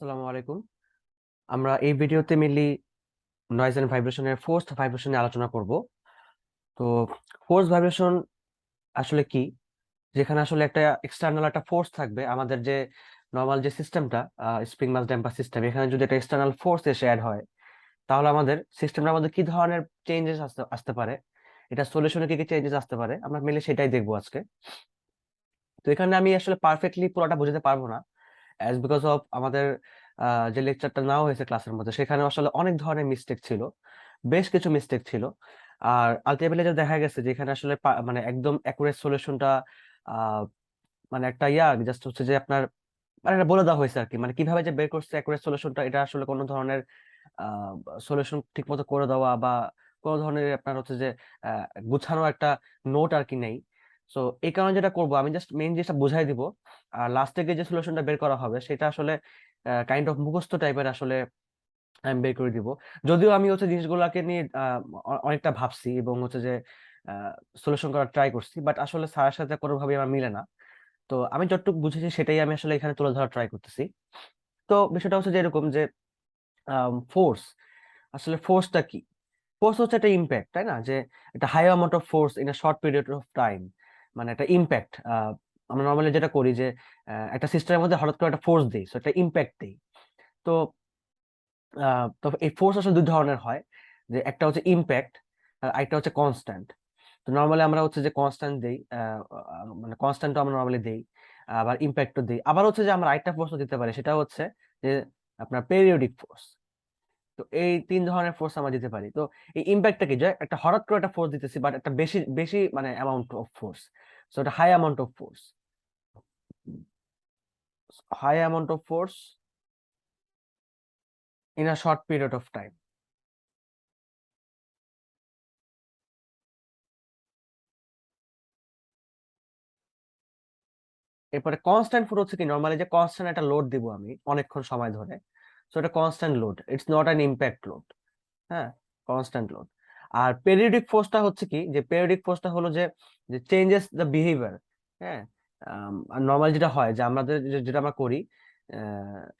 আসসালামু আলাইকুম। আমরা এই ভিডিওতে মেনলি নয়েজ এন্ড ভাইব্রেশনের ফোর্সড ভাইব্রেশন নিয়ে আলোচনা করব। তো ফোর্স ভাইব্রেশন আসলে কি? যেখানে আসলে একটা এক্সটার্নাল একটা ফোর্স থাকবে, আমাদের যে নর্মাল যে সিস্টেমটা, স্প্রিং মাস ড্যাম্পার সিস্টেম, এখানে যদি একটা এক্সটার্নাল ফোর্স এসে অ্যাড হয়, তাহলে আমাদের সিস্টেমটার মধ্যে কি ধরনের চেঞ্জেস আসতে আসতে পারে, এটা সলিউশনে কি কি চেঞ্জেস আসতে পারে, আমরা মেনলি সেটাই দেখবো আজকে। তো এখানে আমি আসলে পারফেক্টলি পুরোটা বোঝাতে পারবো না, অ্যাজ বিকজ অফ আমাদের যে লেকচারটা নেওয়া হয়েছে ক্লাসের মধ্যে, সেখানে আসলে অনেক ধরনের মিস্টেক ছিল, বেশ কিছু মিস্টেক ছিল। আর আলটিমেটলি যেটা দেখা গেছে যে এখানে আসলে মানে একদম অ্যাকুরেট সলিউশনটা, মানে একটা জাস্ট হচ্ছে যে আপনার মানে এটা বলে দেওয়া হয়েছে আর কি, মানে কিভাবে যে বের করছে অ্যাকুরেট সলিউশনটা, এটা আসলে কোনো ধরনের সলিউশন ঠিক মতো করে দেওয়া বা কোনো ধরনের আপনার হচ্ছে যে আহ, গুছানো একটা নোট আর কি নেই। সো এই কারণে যেটা করবো, আমি জাস্ট মেইন জিনিসটা বুঝাই দিব, আর লাস্টে গিয়ে যে সলিউশনটা বের করা হবে সেটা আসলে কাইন্ড অফ মুখস্থ টাইপের আসলে আমি বের করে দিব। যদিও আমি হচ্ছে জিনিসগুলোকে নিয়ে অনেকটা ভাবছি এবং হচ্ছে যে সলিউশন করার ট্রাই করছি, বাট আসলে স্যারের সাথে কোনোভাবেই আমার মিলে না। তো আমি যতটুকু বুঝেছি সেটাই আমি আসলে এখানে তুলে ধরার ট্রাই করতেছি। তো বিষয়টা হচ্ছে যে এরকম যে ফোর্স, আসলে ফোর্সটা কি? ফোর্স হচ্ছে একটা ইম্প্যাক্ট, তাই না? যে একটা high amount of force in a short period of time, মানে একটা ইম্প্যাক্ট। আমরা নর্মালি যেটা করি যে একটা সিস্টেমের মধ্যে হঠাৎ করে একটা ফোর্স দিই, সো একটা ইম্প্যাক্ট দিই। তো তো এই ফোর্স আসলে দুই ধরনের হয়, যে একটা হচ্ছে ইম্প্যাক্ট আর একটা হচ্ছে কনস্ট্যান্ট। তো নর্মালি আমরা হচ্ছে যে কনস্ট্যান্ট দেই, মানে কনস্ট্যান্টও আমরা নর্মালি দেই, আবার ইম্প্যাক্টও দিই। আবার হচ্ছে যে আমরা আরেকটা ফোর্সও দিতে পারি, সেটা হচ্ছে যে আপনার পেরিওডিক ফোর্স। তো এই তিন ধরনের ফোর্স আমরা দিতে পারি। তো এই ইম্প্যাক্টটা কি, যে একটা হঠাৎ করে একটা ফোর্স দিতেছি, বাট একটা বেশি বেশি মানে অ্যামাউন্ট অফ ফোর্স, সো এটা high amount of force, high amount of force in a short period of time. এরপরে কনস্ট্যান্ট ফোর্স হচ্ছে কি, নর্মালি যে কনস্ট্যান্ট একটা লোড দিব আমি অনেকক্ষণ সময় ধরে, সো এটা constant load, it's not an impact load. হ্যাঁ, কনস্ট্যান্ট লোড। আর পেরিয়ডিক ফোর্সটা হচ্ছে কি, যে পেরিয়ডিক ফোর্সটা হলো যে যে চেঞ্জেস দ্য বিহেভিয়ার। হ্যাঁ, আর নর্মাল যেটা হয় যে আমাদের যেটা আমরা করি,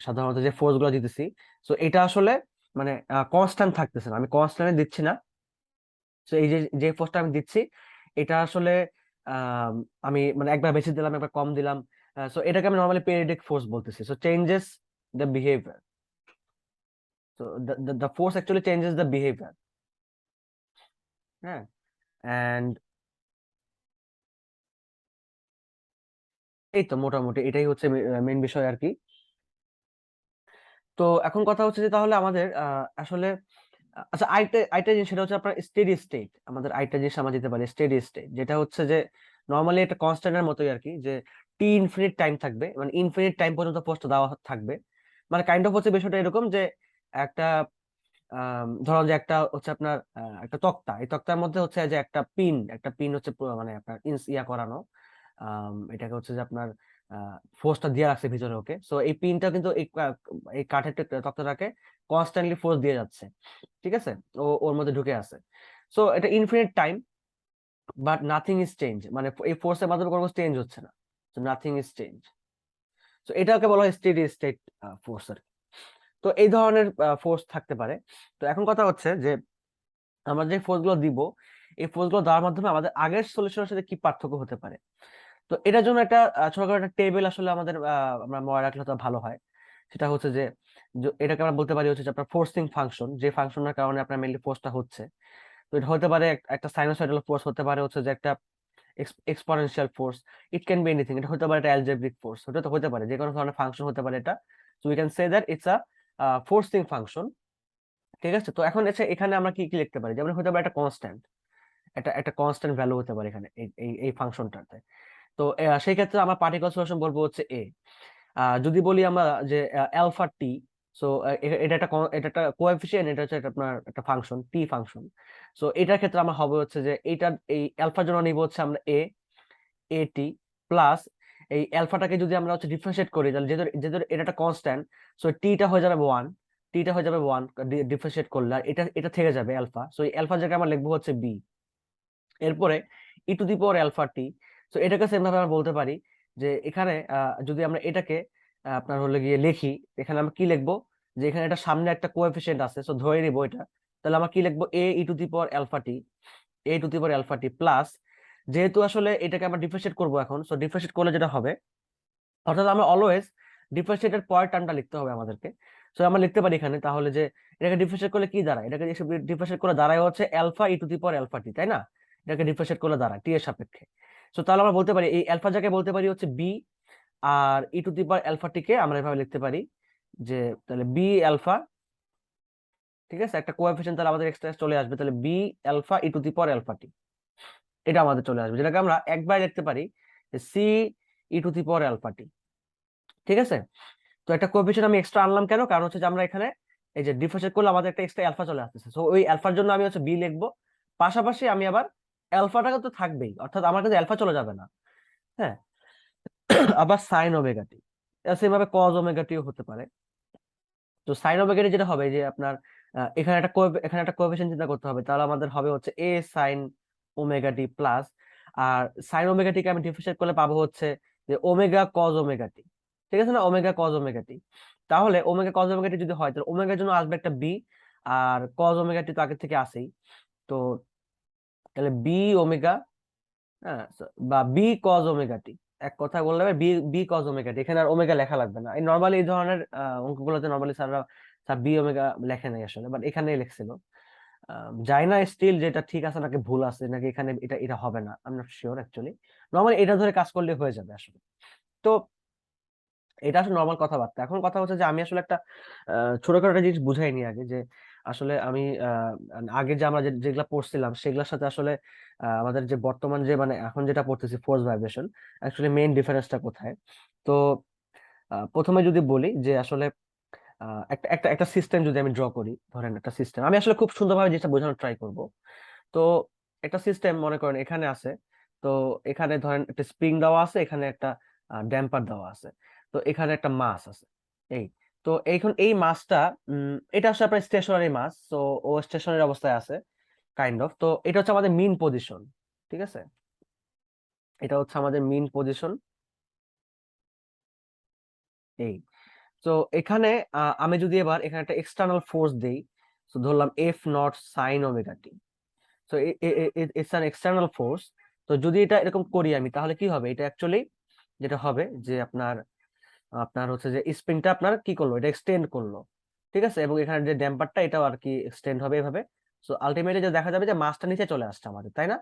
সাধারণত যে ফোর্স গুলো দিতেছি, সো এটা আসলে মানে কনস্ট্যান্ট থাকতেছে না, আমি কনস্ট্যান্ট দিচ্ছি না। তো এই যে যে ফোর্সটা আমি দিচ্ছি, এটা আসলে আম, আমি মানে একবার বেশি দিলাম, একবার কম দিলাম, সো এটাকে আমি নর্মালি পেরিয়ডিক ফোর্স বলতেছি। So changes the behaviour, so the force actually changes the behaviour. হ্যাঁ, এন্ড এই তো মোটামুটি এটাই হচ্ছে মেইন বিষয় আর কি। তো এখন কথা হচ্ছে যে তাহলে আমাদের আসলে আচ্ছা, আরেকটা জিনিস, সেটা হচ্ছে আপনার স্টেডি স্টেট। আমাদের আরেকটা জিনিস আমরা দিতে পারি স্টেডি স্টেট, যেটা হচ্ছে যে নর্মালি একটা কনস্ট্যান্টের মতোই আর কি, যে টি ইনফিনিট টাইম থাকবে, মানে ইনফিনিট টাইম পর্যন্ত পোস্ট দেওয়া থাকবে। মানে কাইন্ড অফ হচ্ছে বিষয়টা এরকম যে একটা ধরুন যে একটা হচ্ছে আপনার একটা তক্তা, এই তক্তার মধ্যে হচ্ছে যে একটা পিন হচ্ছে মানে আপনার করানো, এটাকে হচ্ছে যে আপনার ফোর্সটা দিয়ে রাখছে ভিতরে, ওকে। সো এই পিনটা কিন্তু এই কাঠের তক্তাটাকে কনস্ট্যান্টলি ফোর্স দিয়ে যাচ্ছে, ঠিক আছে, ওর মধ্যে ঢুকে আছে। সো এটা infinite time, but nothing is change, মানে এই ফোর্সের মাধ্যমে কোনো চেঞ্জ হচ্ছে না, so nothing is change. So এটাকে বলা হয় স্টেডি স্টেট ফোর্স আর কি। তো এই ধরনের ফোর্স থাকতে পারে। তো এখন কথা হচ্ছে যে আমরা যে ফোর্স গুলো দিব, এই ফোর্স গুলো দেওয়ার মাধ্যমে আমাদের আগের সলিউশনের সাথে কি পার্থক্য হতে পারে। তো এটার জন্য একটা ছোটখাটো একটা টেবিল আসলে আমাদের আমরা মনে রাখলে তো ভালো হয়। সেটা হচ্ছে যে এটাকে আমরা বলতে পারি হচ্ছে যে আপনার ফোর্সিং ফাংশন, যে ফাংশনের কারণে আপনার মেইনলি ফোর্সটা হচ্ছে। তো এটা হতে পারে একটা সাইনোসয়েডাল ফোর্স, হতে পারে হচ্ছে যে একটা exponential force, it can be anything, এটা হতে পারে একটা অ্যালজেব্রিক ফোর্স, ওটা তো হতে পারে যে কোনো ধরনের ফাংশন হতে পারে এটা। So we can say that it's a forcing function, ঠিক আছে। তো এখন এখানে আমরা কি কি লিখতে পারি, যেমন হতে পারে একটা কনস্ট্যান্ট, একটা একটা কনস্ট্যান্ট ভ্যালু হতে পারে এখানে এই এই এই ফাংশনটাতে। তো সেই ক্ষেত্রে আমরা পার্টিকেল সলিউশন বলবো হচ্ছে এ। যদি বলি আমরা যে অ্যালফা টি, সো এটা একটা এটা একটা কোএফিসিয়েন্ট, এটা হচ্ছে আপনার একটা ফাংশন, টি ফাংশন। সো এটার ক্ষেত্রে আমরা হবে হচ্ছে যে এটা এই অ্যালফার জন্য নিব হচ্ছে আমরা এ টি প্লাস এই অ্যালফাটাকে যদি আমরা হচ্ছে ডিফারেন্সিয়েট করি, তাহলে যেহেতু যেহেতু এটা একটা কনস্ট্যান্ট, সো টিটা হয়ে যাবে ওয়ান, টিটা হয়ে যাবে ওয়ান ডিফারেন্সিয়েট করলে, আর এটা এটা থেকে যাবে অ্যালফা, সো এই অ্যালফা জায়গায় আমরা লিখবো হচ্ছে বি। এরপরে e to the power alpha t, so এটাকে সেম ভাবে আমরা বলতে পারি যে এখানে যদি আমরা এটাকে আপনার হলে গিয়ে লিখি, এখানে আমরা কি লিখবো, যে এখানে একটা সামনে একটা কোএফিসিয়েন্ট আছে, সো ধরে নিব এটা। তাহলে আমরা কি লিখবো, A e to the power alpha t, A to the power alpha t plus, যেহেতু আসলে এটাকে আমরা ডিফারেন্সিয়েট করবো এখন, সো ডিফারেন্সিয়েট করলে যেটা হবে, অর্থাৎ আমরা অলওয়েজ ডিফারেন্সিয়েটের পরের টার্মটা লিখতে হবে আমাদেরকে। সো আমরা লিখতে পারি এখানে তাহলে যে এটাকে ডিফারেন্সিয়েট করলে কি দাঁড়ায়, এটাকে ডিফারেন্সিয়েট করলে দাঁড়ায় হচ্ছে alpha e to the power alpha t, তাই না? এটাকে ডিফারেন্সিয়েট করলে দাঁড়ায় টি এর সাপেক্ষে। সো তাহলে আমরা বলতে পারি এই আলফা যাকে বলতে পারি হচ্ছে বি, আর e to the power alpha টিকে আমরা এভাবে লিখতে পারি যে তাহলে বি আলফা, ঠিক আছে, একটা কোএফিসিয়েন্ট তাহলে আমাদের এক্সট্রা চলে আসবে, তাহলে b alpha e to the power alpha t, এটা আমাদের চলে আসবে, যেটাকে আমরা একবার লিখতে পারি যে c e to the power alpha t, ঠিক আছে। তো একটা কোএফিসিয়েন্ট আমি এক্সট্রা আনলাম কেন, কারণ হচ্ছে যে আমরা এখানে এই যে ডিফারেন্সিয়েট করলে আমাদের একটা এক্সট্রা আলফা চলে আসতেছে, সো ওই আলফার জন্য আমি হচ্ছে বি লিখবো, পাশাপাশি আমি আবার আলফাটাকে তো থাকবেই, অর্থাৎ আমার কাছে আলফা চলে যাবে না, হ্যাঁ। আবার সাইন ওমেগা টি, সেভাবে কজ ওমেগা টিও হতে পারে। তো সাইন ওমেগা টি যেটা হবে যে আপনার এখানে একটা কোএফিসিয়েন্ট চিন্তা করতে হবে, তাহলে আমাদের হবে হচ্ছে এ সাইন ওমেগা টি প্লাস, আর সাইন ওমেগা টিকে আমি ডিফারেন্সিয়েট করলে পাবো হচ্ছে যে ওমেগা কজ ওমেগা টি, ঠিক আছে না, ওমেগা কজ ওমেগা টি। তাহলে ওমেগা কজ ওমেগা টি যদি হয় তাহলে ওমেগার জন্য আসবে একটা বি, আর কজ ওমেগা টি তো আগে থেকে আসেই, তো তাহলে বি ওমেগা, হ্যাঁ, বা বি কজ ওমেগা টি, এক কথা বললে বি বি কজ ওমেগা টি, এখানে আর ওমেগা লেখা লাগবে না। এই নরমালি এই ধরনের অঙ্কগুলোতে নরমালি স্যাররা স্যার বি ওমেগা লেখে নাই আসলে, বাট এখানেই লিখছিল। জানি না স্টিল যেটা ঠিক আছে নাকি ভুল আছে, নাকি এখানে এটা এটা হবে না, I am not sure actually. Normally এটা ধরে কাজ করলে হয়ে যাবে আসলে। তো এটা আসলে নর্মাল কথাবার্তা। এখন কথা হচ্ছে যে আমি আসলে একটা ছোটখাটো একটা জিনিস বুঝাই নি আগে, যে আসলে আমি আগে যে আমরা যেগুলা পড়ছিলাম সেগুলোর সাথে আসলে আমাদের যে বর্তমান যে মানে এখন যেটা পড়তেছি ফোর্স ভাইব্রেশন, অ্যাকচুয়ালি মেইন ডিফারেন্সটা কোথায়। তো প্রথমে যদি বলি যে আসলে একটা একটা একটা সিস্টেম যদি আমি ড্র করি, ধরেন একটা সিস্টেম আমি আসলে খুব সুন্দরভাবে যেটা বোঝানোর ট্রাই করব। তো একটা সিস্টেম মনে করেন এখানে আছে, তো এখানে ধরেন একটা স্প্রিং দেওয়া আছে, এখানে একটা ড্যাম্পার দেওয়া আছে, তো এখানে একটা মাস আছে, এই, তো এখন এই মাসটা এটা আসলে আপনার স্টেশনারি মাস, তো ও স্টেশনারি অবস্থায় আছে কাইন্ড অফ। তো এটা হচ্ছে আমাদের মিন পজিশন, ঠিক আছে, এটা হচ্ছে আমাদের মিন পজিশন, এই। তো এখানে আমি যদি এবার এখানে একটা এক্সটার্নাল ফোর্স দেই, তো ধরলাম F naught sine omega T, তো ইটস অ্যান এক্সটার্নাল ফোর্স। তো যদি এটা এরকম করি আমি, তাহলে কি হবে, এটা অ্যাকচুয়ালি যেটা হবে যে আপনার আপনার হচ্ছে যে স্প্রিংটা আপনার কি করলো, এটা এক্সটেন্ড করলো, ঠিক আছে, এবং এখানে যে ড্যাম্পারটা এটাও আর কি এক্সটেন্ড হবে এভাবে। সো আলটিমেটলি যে দেখা যাবে যে মাসটা নিচে চলে আসছে আমাদের, তাই না,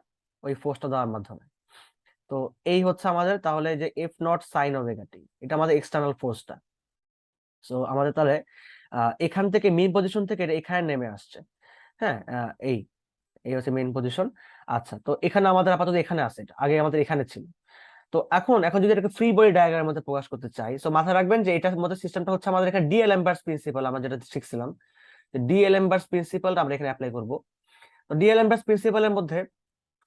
ওই ফোর্সটা দেওয়ার মাধ্যমে। তো এই হচ্ছে আমাদের তাহলে যে F naught sine omega t, এটা আমাদের এক্সটার্নাল ফোর্সটা। সো আমাদের তাহলে এখান থেকে মেইন পজিশন থেকে এটা এখানে নেমে আসছে, হ্যাঁ, এই এই হচ্ছে মেইন পজিশন। আচ্ছা, তো এখানে আমাদের আপাতত এখানে আছে, এটা আগে আমাদের এখানে ছিল। তো এখন এখন যদি এটাকে ফ্রি বডি ডায়াগ্রামের মধ্যে প্রকাশ করতে চাই, সো মাথায় রাখবেন যে এটার মধ্যে সিস্টেমটা হচ্ছে আমাদের এখানে ডিএলএমবার্স প্রিন্সিপাল, আমরা যেটা শিখছিলাম, যে ডিএলএমবার্স প্রিন্সিপালটা আমরা এখানে অ্যাপ্লাই করব। তো ডিএলএমবার্স প্রিন্সিপালের মধ্যে,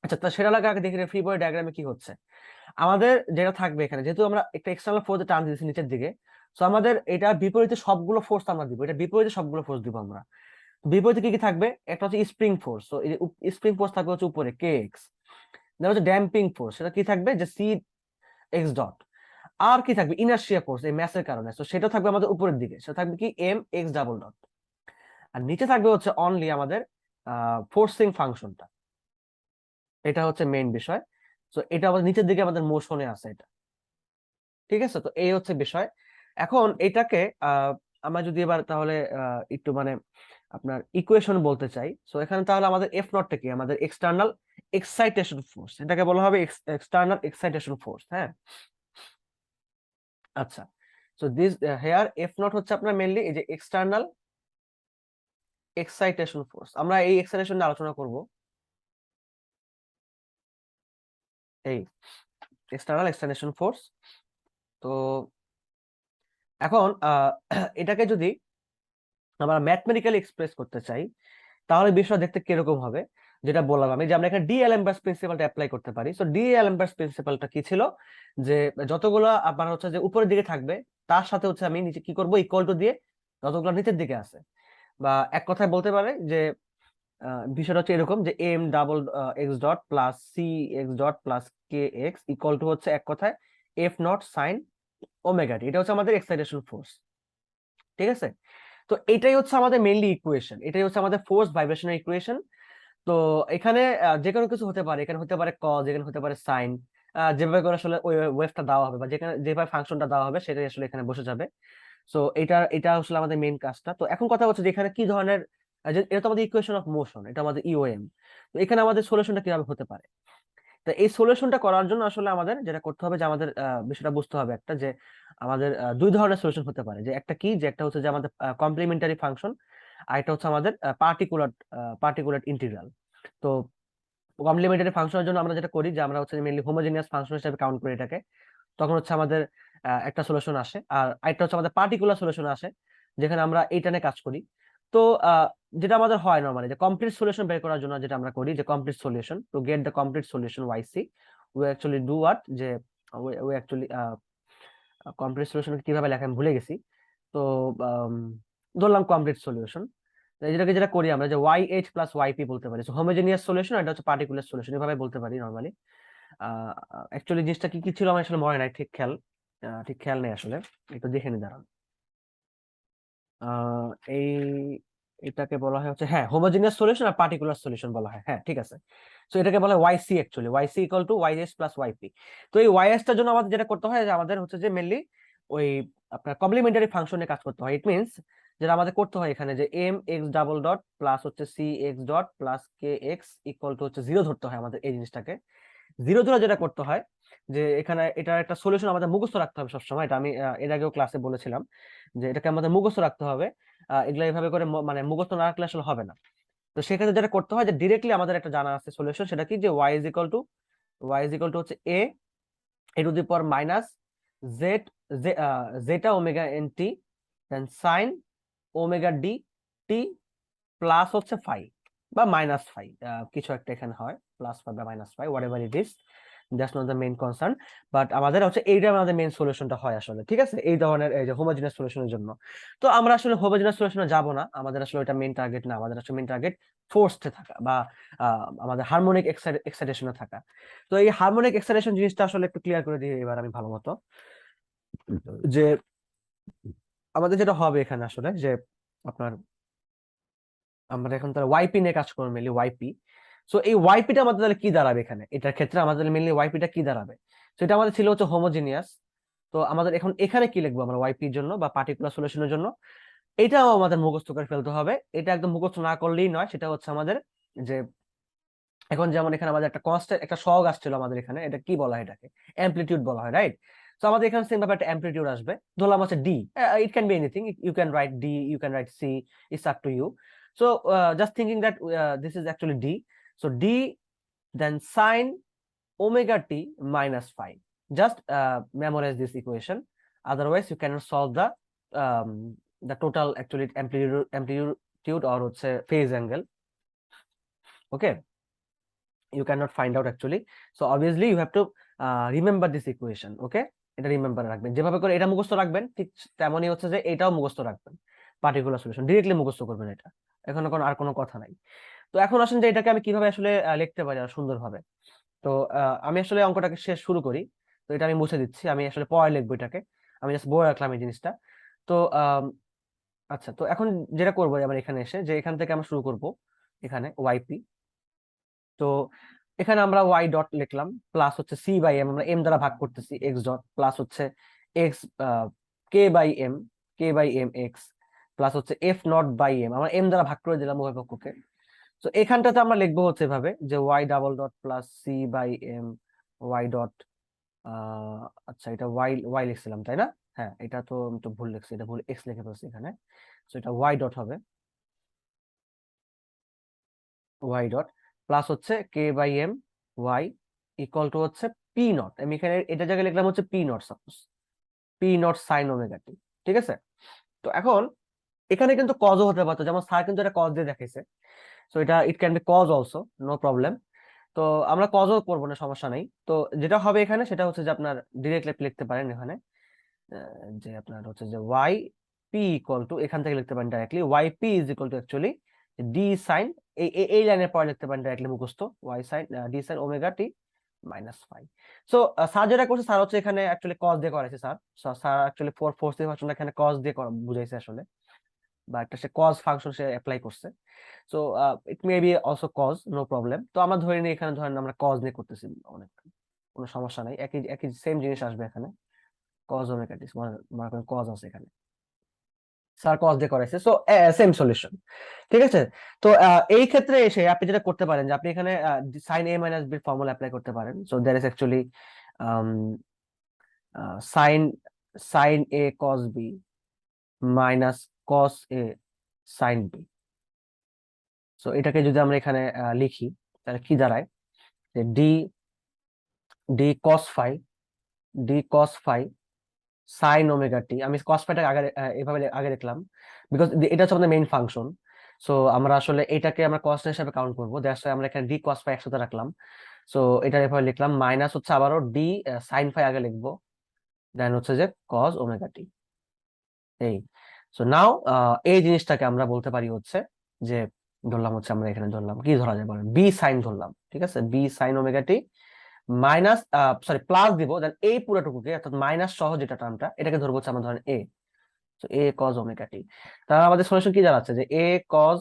আচ্ছা, তা সেটা লাগে আগে দেখি ফ্রি বডি ডায়াগ্রামে কি হচ্ছে। আমাদের যেটা থাকবে এখানে, যেহেতু আমরা একটা এক্সটার্নাল ফোর্স টান দিয়েছি নিচের দিকে, সো আমাদের এটা বিপরীতে সবগুলো ফোর্স আমরা দিব, এটা বিপরীতে সবগুলো ফোর্স দিব আমরা। বিপরীতে কি কি থাকবে, একটা হচ্ছে স্প্রিং ফোর্স, তো এই স্প্রিং ফোর্স থাকবে হচ্ছে উপরে কে এক্স, দেন হচ্ছে ড্যাম্পিং ফোর্স, সেটা কি থাকবে যে সি এক্স ডট, আর কি থাকবে ইনার্শিয়া ফোর্স এই ম্যাসের কারণে, তো সেটা থাকবে আমাদের উপরের দিকে, সেটা থাকবে কি এম এক্স ডাবল ডট। আর নিচে থাকবে হচ্ছে অনলি আমাদের ফোর্সিং ফাংশনটা, এটা হচ্ছে মেইন বিষয়। তো এটা আমাদের নিচের দিকে আমাদের মোশনে আছে এটা, ঠিক আছে। তো এই হচ্ছে বিষয়। এখন এটাকে আমরা যদি এবার তাহলে একটু মানে আপনার ইকুয়েশন বলতে চাই, সো এখানে তাহলে আমাদের এফ নটটা কি, আমাদের এক্সটার্নাল এক্সাইটেশন ফোর্স, এটাকে বলা হবে এক্সটার্নাল এক্সাইটেশন ফোর্স, হ্যাঁ। আচ্ছা, so this here f naught হচ্ছে আপনার মেইনলি এই যে এক্সটার্নাল এক্সাইটেশন ফোর্স, আমরা এই এক্সাইটেশন নিয়ে আলোচনা করব, এই এক্সটার্নাল এক্সাইটেশন ফোর্স। তো এখন এটাকে যদি আমরা ম্যাথমেটিক্যালি এক্সপ্রেস করতে চাই, তাহলে বিষয় দেখতে কিরকম হবে, যেটা বললাম আমি যে আমরা এখানে ডি এলএমবার্স প্রিন্সিপালটা অ্যাপ্লাই করতে পারি। সো ডি এলএমবার্স প্রিন্সিপালটা কি ছিল, যে যতগুলো আপনার হচ্ছে যে উপরের দিকে থাকবে, তার সাথে হচ্ছে আমি নিচে কি করব, ইকুয়াল টু দিয়ে যতগুলো নিচের দিকে আছে, বা এক কথায় বলতে পারে যে বিষয়টা হচ্ছে এরকম যে m double x dot plus c x dot plus K x equal to হচ্ছে এক কথায় f naught sine omega t, এটা হচ্ছে আমাদের এক্সাইটেশন ফোর্স। ঠিক আছে, তো এটাই হচ্ছে আমাদের মেইনলি ইকুয়েশন, এটাই হচ্ছে আমাদের ফোর্স ভাইব্রেশনের ইকুয়েশন। তো এখানে যে কোনো কিছু হতে পারে, এখানে হতে পারে কজ, এখানে হতে পারে সাইন, যেভাবে করে আসলে ওই ওয়েভটা দেওয়া হবে বা যেখানে যেভাবে ফাংশনটা দেওয়া হবে সেটাই আসলে এখানে বসে যাবে। সো এটা আসলে আমাদের মেইন কাজটা। তো এখন কথা হচ্ছে যে এখানে কি ধরনের, এটা তো আমাদের ইকুয়েশন অফ মোশন, এটা আমাদের ইওএম। তো এখানে আমাদের সলিউশনটা কিভাবে হতে পারে? তো এই সলিউশনটা করার জন্য আসলে আমাদের যেটা করতে হবে যে আমাদের বিষয়টা বুঝতে হবে একটা, যে আমাদের দুই ধরনের সলিউশন হতে পারে। যে একটা কি, যে একটা হচ্ছে যে আমাদের কমপ্লিমেন্টারি ফাংশন, আর একটা হচ্ছে আমাদের পার্টিকুলার ইন্টিগ্রাল। তো কমপ্লিমেন্টারি ফাংশনের জন্য আমরা যেটা করি যে আমরা হচ্ছে মেইনলি হোমোজেনিয়াস ফাংশন হিসেবে কাউন্ট করি এটাকে, তখন হচ্ছে আমাদের একটা সলিউশন আসে। আর আরেকটা হচ্ছে আমাদের পার্টিকুলার সলিউশন আসে, যেখানে আমরা এইটা নিয়ে কাজ করি। তো যেটা আমাদের হয় নরমালি, যে কমপ্লিট সলিউশন বের করার জন্য যেটা আমরা করি, যে complete solution, to get the complete solution Owaisi, we actually do what, যে উই অ্যাকচুয়ালি কমপ্লিট সলিউশন কিভাবে লেখা আমি ভুলে গেছি। তো আম, ধরলাম কমপ্লিট সলিউশন, যেটাকে যেটা করি আমরা, যে ওয়াই এইচ প্লাস ওয়াইপি বলতে পারি। হোমোজেনিয়াস সলিউশন, এটা হচ্ছে পার্টিকুলার সলিউশন, এভাবে বলতে পারি নরমালি। অ্যাকচুয়ালি জিনিসটা কি কি ছিল আমার আসলে মনে নাই, ঠিক খেয়াল নেই আসলে, একটু দেখে নি দাঁড়ান। আহ, এই এটাকে বলা হয় হচ্ছে, হ্যাঁ, হোমোজেনিয়াস সলিউশন আর পার্টিকুলার সলিউশন বলা হয়, হ্যাঁ ঠিক আছে। তো এটাকে বলা হয় YC, actually YC equal to YS plus YP. তো এই ওয়াইএস টার জন্য আমাদের যেটা করতে হয়, যে আমাদের হচ্ছে যে মেনলি ওই আপনার কমপ্লিমেন্টারি ফাংশনে কাজ করতে হয়। ইট মিনস যেটা আমাদের করতে হয় এখানে, যে M X double dot plus হচ্ছে C x dot plus K x equal to হচ্ছে জিরো ধরতে হয় আমাদের এই জিনিসটাকে। জিরো ধরে যেটা করতে হয়, যে এখানে এটার একটা সলিউশন আমাদের মুখস্থ রাখতে হবে সবসময়। এটা আমি এর আগেও ক্লাসে বলেছিলাম, যে এটাকে আমাদের মুখস্থ রাখতে হবে। এগুলা এইভাবে করে মানে মুখস্থ না রাখলে আসলে হবে না। তো সেক্ষেত্রে যেটা করতে হয়, যে ডিরেক্টলি আমাদের একটা জানা আছে সলিউশন, সেটা কি, যে y ইজ ইকুয়াল টু হচ্ছে A to the power minus Z, zeta omega N T, then sine omega D T plus হচ্ছে ফাই বা মাইনাস ফাই, কিছু একটা এখানে হয়, প্লাস ফাই বা minus phi, whatever it is, that's not the main concern. But আমাদের হচ্ছে এইটা আমাদের মেইন সলিউশনটা হয় আসলে, ঠিক আছে, এই ধরনের এই যে হোমোজেনাস সলিউশনের জন্য। তো আমরা আসলে হোমোজেনাস সলিউশনে যাব না, আমাদের আসলে ওটা মেইন টার্গেট না, আমাদের আসলে মেইন টার্গেট ফোর্সে থাকা বা আমাদের হারমোনিক এক্সাইটেশনে থাকা। তো এই হারমোনিক এক্সাইটেশন জিনিসটা আসলে একটু ক্লিয়ার করে দিই এবার আমি ভালো মতো, যে আমাদের যেটা হবে এখানে আসলে, যে আপনার আমরা এখন তাহলে ওয়াইপি নিয়ে কাজ করবো, মেনলি ওয়াইপি। সো এই ওয়াইপিটা আমাদের তাহলে কি দাঁড়াবে এখানে, এটার ক্ষেত্রে আমাদের মেনলি ওয়াইপিটা কি দাঁড়াবে? তো এটা আমাদের ছিল হচ্ছে হোমোজিনিয়াস। তো আমাদের এখন এখানে কি লিখবো আমরা ওয়াইপির জন্য বা পার্টিকুলার সলিউশনের জন্য? এটাও আমাদের মুখস্থ করে ফেলতে হবে। এটা একদম মুখস্থ না করলেই নয়, সেটা হচ্ছে আমাদের, যে এখন যেমন এখানে আমাদের একটা কনস্ট্যান্ট একটা সহগ আসছিল আমাদের এখানে, এটা কি বলা হয়, এটাকে অ্যামপ্লিটিউড বলা হয়, রাইট? তো আমাদের এখানে সেম ভাবে একটা অ্যামপ্লিটিউড আসবে, ধরলাম হচ্ছে d. It can be anything, you can write d, you can write c, it's up to you. So just thinking that this is actually d. So d, then sine omega t minus phi. Just memorize this equation. Otherwise, you cannot solve um, the total actually amplitude or phase angle. Okay, you cannot find out actually. So obviously, you have to remember this equation. Okay, এটা remember রাখবেন, যেভাবে করে এটা মুখস্থ রাখবেন ঠিক তেমনই হচ্ছে যে এটাও মুখস্থ রাখবেন। পার্টিকুলার সলিউশন ডিরেক্টলি মুখস্থ করবেন, এটা এখন আর কোনো কথা নাই। তো এখন আসেন যে এটাকে আমি কিভাবে আসলে লিখতে পারি আর সুন্দরভাবে। তো আমি আসলে অঙ্কটাকে শেষ শুরু করি। তো এটা আমি মুছে দিচ্ছি, আমি আসলে পরে লিখবো এটাকে, আমি জাস্ট বলে রাখলাম এই জিনিসটা। তো আচ্ছা, তো এখন যেটা করবো আমরা এখানে এসে, যে এখান থেকে আমরা শুরু করব এখানে ওয়াইপি। তো এখানে আমরা ওয়াই ডট লিখলাম, প্লাস হচ্ছে সি বাই এম, আমরা এম দ্বারা ভাগ করতেছি, এক্স ডট প্লাস হচ্ছে x k by m x plus হচ্ছে এফ নট বাই এম, আমরা এম দ্বারা ভাগ করে দিলাম উভয় পক্ষকে। তো এখানটাতে আমরা লিখবো হচ্ছে এভাবে, যে y double dot plus C by M Y dot, আচ্ছা এটা ওয়াই ওয়াই লিখছিলাম তাই না? হ্যাঁ, এটা তো আমি তো ভুল লিখছি, এটা ভুল এক্স লিখে ফেলছি এখানে। তো এটা ওয়াই ডট হবে, ওয়াই ডট প্লাস হচ্ছে K by M Y equal to হচ্ছে পি নট, আমি এখানে এটা জায়গায় লিখলাম হচ্ছে P naught, suppose P naught sine omega T. ঠিক আছে, তো এখন এখানে কিন্তু কজও হতে পারতো, যেমন স্যার কিন্তু এটা কজ দিয়ে দেখাইছে। সো এটা it can be cos also, no problem. তো আমরা কজও করবো না, সমস্যা নাই। তো যেটা হবে এখানে সেটা হচ্ছে যে আপনার ডিরেক্টলি লিখতে পারেন এখানে, যে আপনার হচ্ছে যে ওয়াই পি ইকুয়াল টু, এখান থেকে লিখতে পারেন directly Y P is equal to actually D sine, এই লাইনের পরে লিখতে পারেন ডাইরেক্টলি মুখস্থ, Y sine D sine omega T -5। So sir যেটা করছে, স্যার হচ্ছে এখানে অ্যাকচুয়ালি কজ দিয়ে করাইছে স্যার। স্যার অ্যাকচুয়ালি ফোর্স ফাংশনটা এখানে কজ দিয়ে বুঝাইছে আসলে, বা একটা সে কজ ফাংশন সে অ্যাপ্লাই করছে। So it may be also cos, no problem. তো আমরা ধরে নিই এখানে ধরেন আমরা কজ নিয়ে করতেছি, অনেক কোনো সমস্যা নাই, একই একই সেম জিনিস আসবে এখানে। কজ ওমেগা টি, মনে করেন কজ আছে এখানে, স্যার কজ দিয়ে করাইছে, সো সেম সলিউশন। ঠিক আছে। তো এই ক্ষেত্রে এসে আপনি যেটা করতে পারেন যে আপনি এখানে sine A minus B formula apply করতে পারেন। So there is actually sine sine A cos B minus cos A sine B. So এটাকে যদি আমরা এখানে লিখি, তাহলে কি দাঁড়ায় যে D D cos phi, D cos phi sine omega T. আমি কস ফাইটাকে আগে এভাবে আগে লিখলাম, বিকজ এটা হচ্ছে আমাদের মেইন ফাংশন। সো আমরা আসলে এটাকে আমরা কস হিসেবে কাউন্ট করবো, দ্যাটস ওয়াই আমরা এখানে ডি কস ফাই একসাথে রাখলাম। সো এটা এভাবে লিখলাম, মাইনাস হচ্ছে আবারও ডি সাইন ফাই আগে লিখবো, দেন হচ্ছে যে কস ওমেগা টি। এই সো নাও এই জিনিসটাকে আমরা বলতে পারি হচ্ছে যে, ধরলাম হচ্ছে আমরা এখানে ধরলাম কি ধরা যায় বলেন, বি সাইন ধরলাম, ঠিক আছে, বি সাইন ওমেগা টি মাইনাস সরি প্লাস দিব, দেন এই পুরোটুকুকে অর্থাৎ মাইনাস সহ যেটা টার্মটা এটাকে ধরবো হচ্ছে আমরা ধরেন এ। তো এ কজ ওমেগা টি, তাহলে আমাদের সলিউশন কি দাঁড়াচ্ছে যে A cos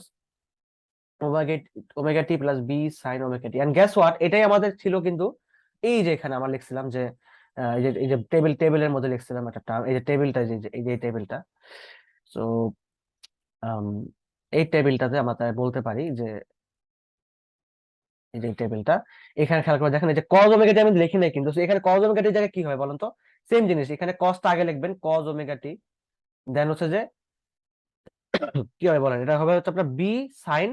omega T plus B sine omega T. And guess what, এটাই আমাদের ছিল কিন্তু এই যে এখানে আমরা লিখছিলাম যে এই যে টেবিলের মধ্যে লিখছিলাম একটা টার্ম, এই যে টেবিলটা, এই যে টেবিলটা। সো এই টেবিলটাতে আমরা তাই বলতে পারি যে এই যে টেবিলটা, এখানে খেয়াল করে দেখেন এই যে কজ ওমেগা টি আমি লিখি নাই কিন্তু, so এখানে কজ ওমেগা টির জায়গায় কি হয় বলেন তো, সেম জিনিস, এখানে কজটা আগে লিখবেন কজ ওমেগা টি, দেন হচ্ছে যে কি হবে বলেন, এটা হবে হচ্ছে আপনার বি সাইন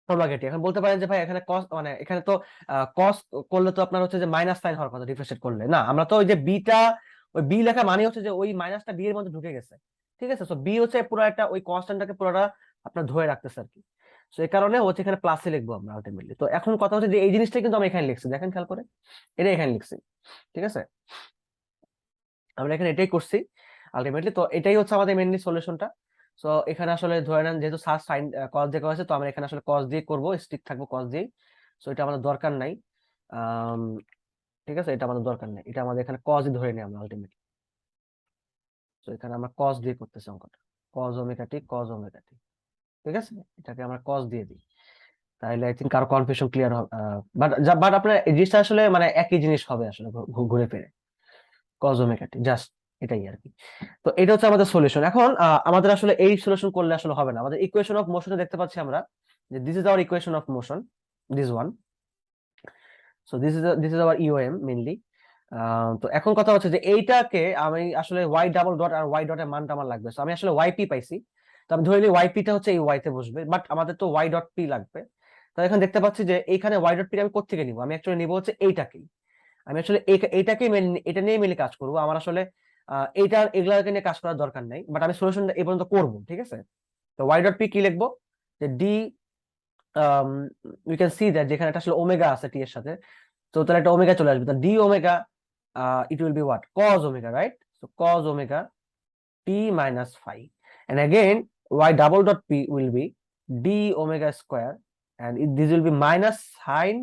ওমেগা টি। এখন বলতে পারেন যে ভাই এখানে কস মানে এখানে তো কস করলে তো আপনার হচ্ছে যে মাইনাস সাইন হওয়ার কথা, ডিফারেন্সিয়েট করলে না, আমরা তো ওই যে বিটা, ওই বি লেখা মানে হচ্ছে যে ওই মাইনাসটা বি এর মধ্যে ঢুকে গেছে। ঠিক আছে, সো বি হচ্ছে পুরো একটা ওই কনস্ট্যান্টটাকে পুরোটা আপনার ধরে রাখতেছে আর কি। সো এই কারণে হচ্ছে এখানে প্লাসে লিখবো আমরা আলটিমেটলি। তো এখন কথা হচ্ছে যে এই জিনিসটা কিন্তু আমি এখানে লিখছি, দেখেন খেয়াল করে, এটা এখানে লিখছি। ঠিক আছে, আমরা এখানে এটাই করছি আলটিমেটলি। তো এটাই হচ্ছে আমাদের মেইনলি সলিউশনটা। সো এখানে আসলে ধরে নেন যেহেতু সার সাইন কস দিয়ে করা হয়েছে, তো আমরা এখানে আসলে কস দিয়ে করবো, স্ট্রিক্ট থাকবো কস দিয়ে। সো এটা আমাদের দরকার নাই। আম, ঠিক আছে, এটা আমাদের দরকার নাই, এটা আমাদের এখানে কসই ধরে নিই আমরা আলটিমেটলি। তো এখানে আমরা কস দিয়ে করতেছি অঙ্কটা, কস ওমেগা টি কস ওমেগা টি। ঠিক আছে, এটাকে আমরা কস দিয়ে দিই, তাহলে আই থিঙ্ক কারো কনফিউশন ক্লিয়ার হবে। বাট বাট আপনার এই জিনিসটা আসলে মানে একই জিনিস হবে আসলে ঘুরে ফিরে, কজ ওমেগা টি জাস্ট এটাই আর কি। তো এটা হচ্ছে আমাদের সলিউশন। এখন আমাদের আসলে এই সলিউশন করলে আসলে হবে না, আমাদের ইকুয়েশন অফ মোশনে দেখতে পাচ্ছি আমরা যে this is our equation of motion, this one. So this is our EOM mainly. তো এখন কথা হচ্ছে যে এইটাকে আমি আসলে ওয়াই ডাবল ডট আর ওয়াই ডট এর মানটা আমার লাগবে। সো আমি আসলে ওয়াই পি পাইছি, তো আমি ধরে নিই ওয়াই পিটা হচ্ছে এই ওয়াই তে বসবে, বাট আমাদের তো ওয়াই ডট পি লাগবে। তো এখন দেখতে পাচ্ছি যে এইখানে ওয়াই ডট পি আমি কোত্থেকে নিবো, আমি অ্যাকচুয়ালি নিবো হচ্ছে এইটাকেই। আমি আসলে এইটাকে এটা নিয়ে মিলে কাজ করবো, আমার আসলে এগুলাকে নিয়ে কাজ করার দরকার নাই, বাট আমি সলিউশনটা এই পর্যন্ত করবো। ঠিক আছে, তো ওয়াই ডট পি কি লিখবো যে D, we can see that যেখানে একটা আসলে ওমেগা আছে টি এর সাথে, তো তাহলে একটা ওমেগা চলে আসবে, তো d omega it will be what, cos omega, right? So cos omega T minus phi, and again y double dot p will be d omega square, and this will be minus sin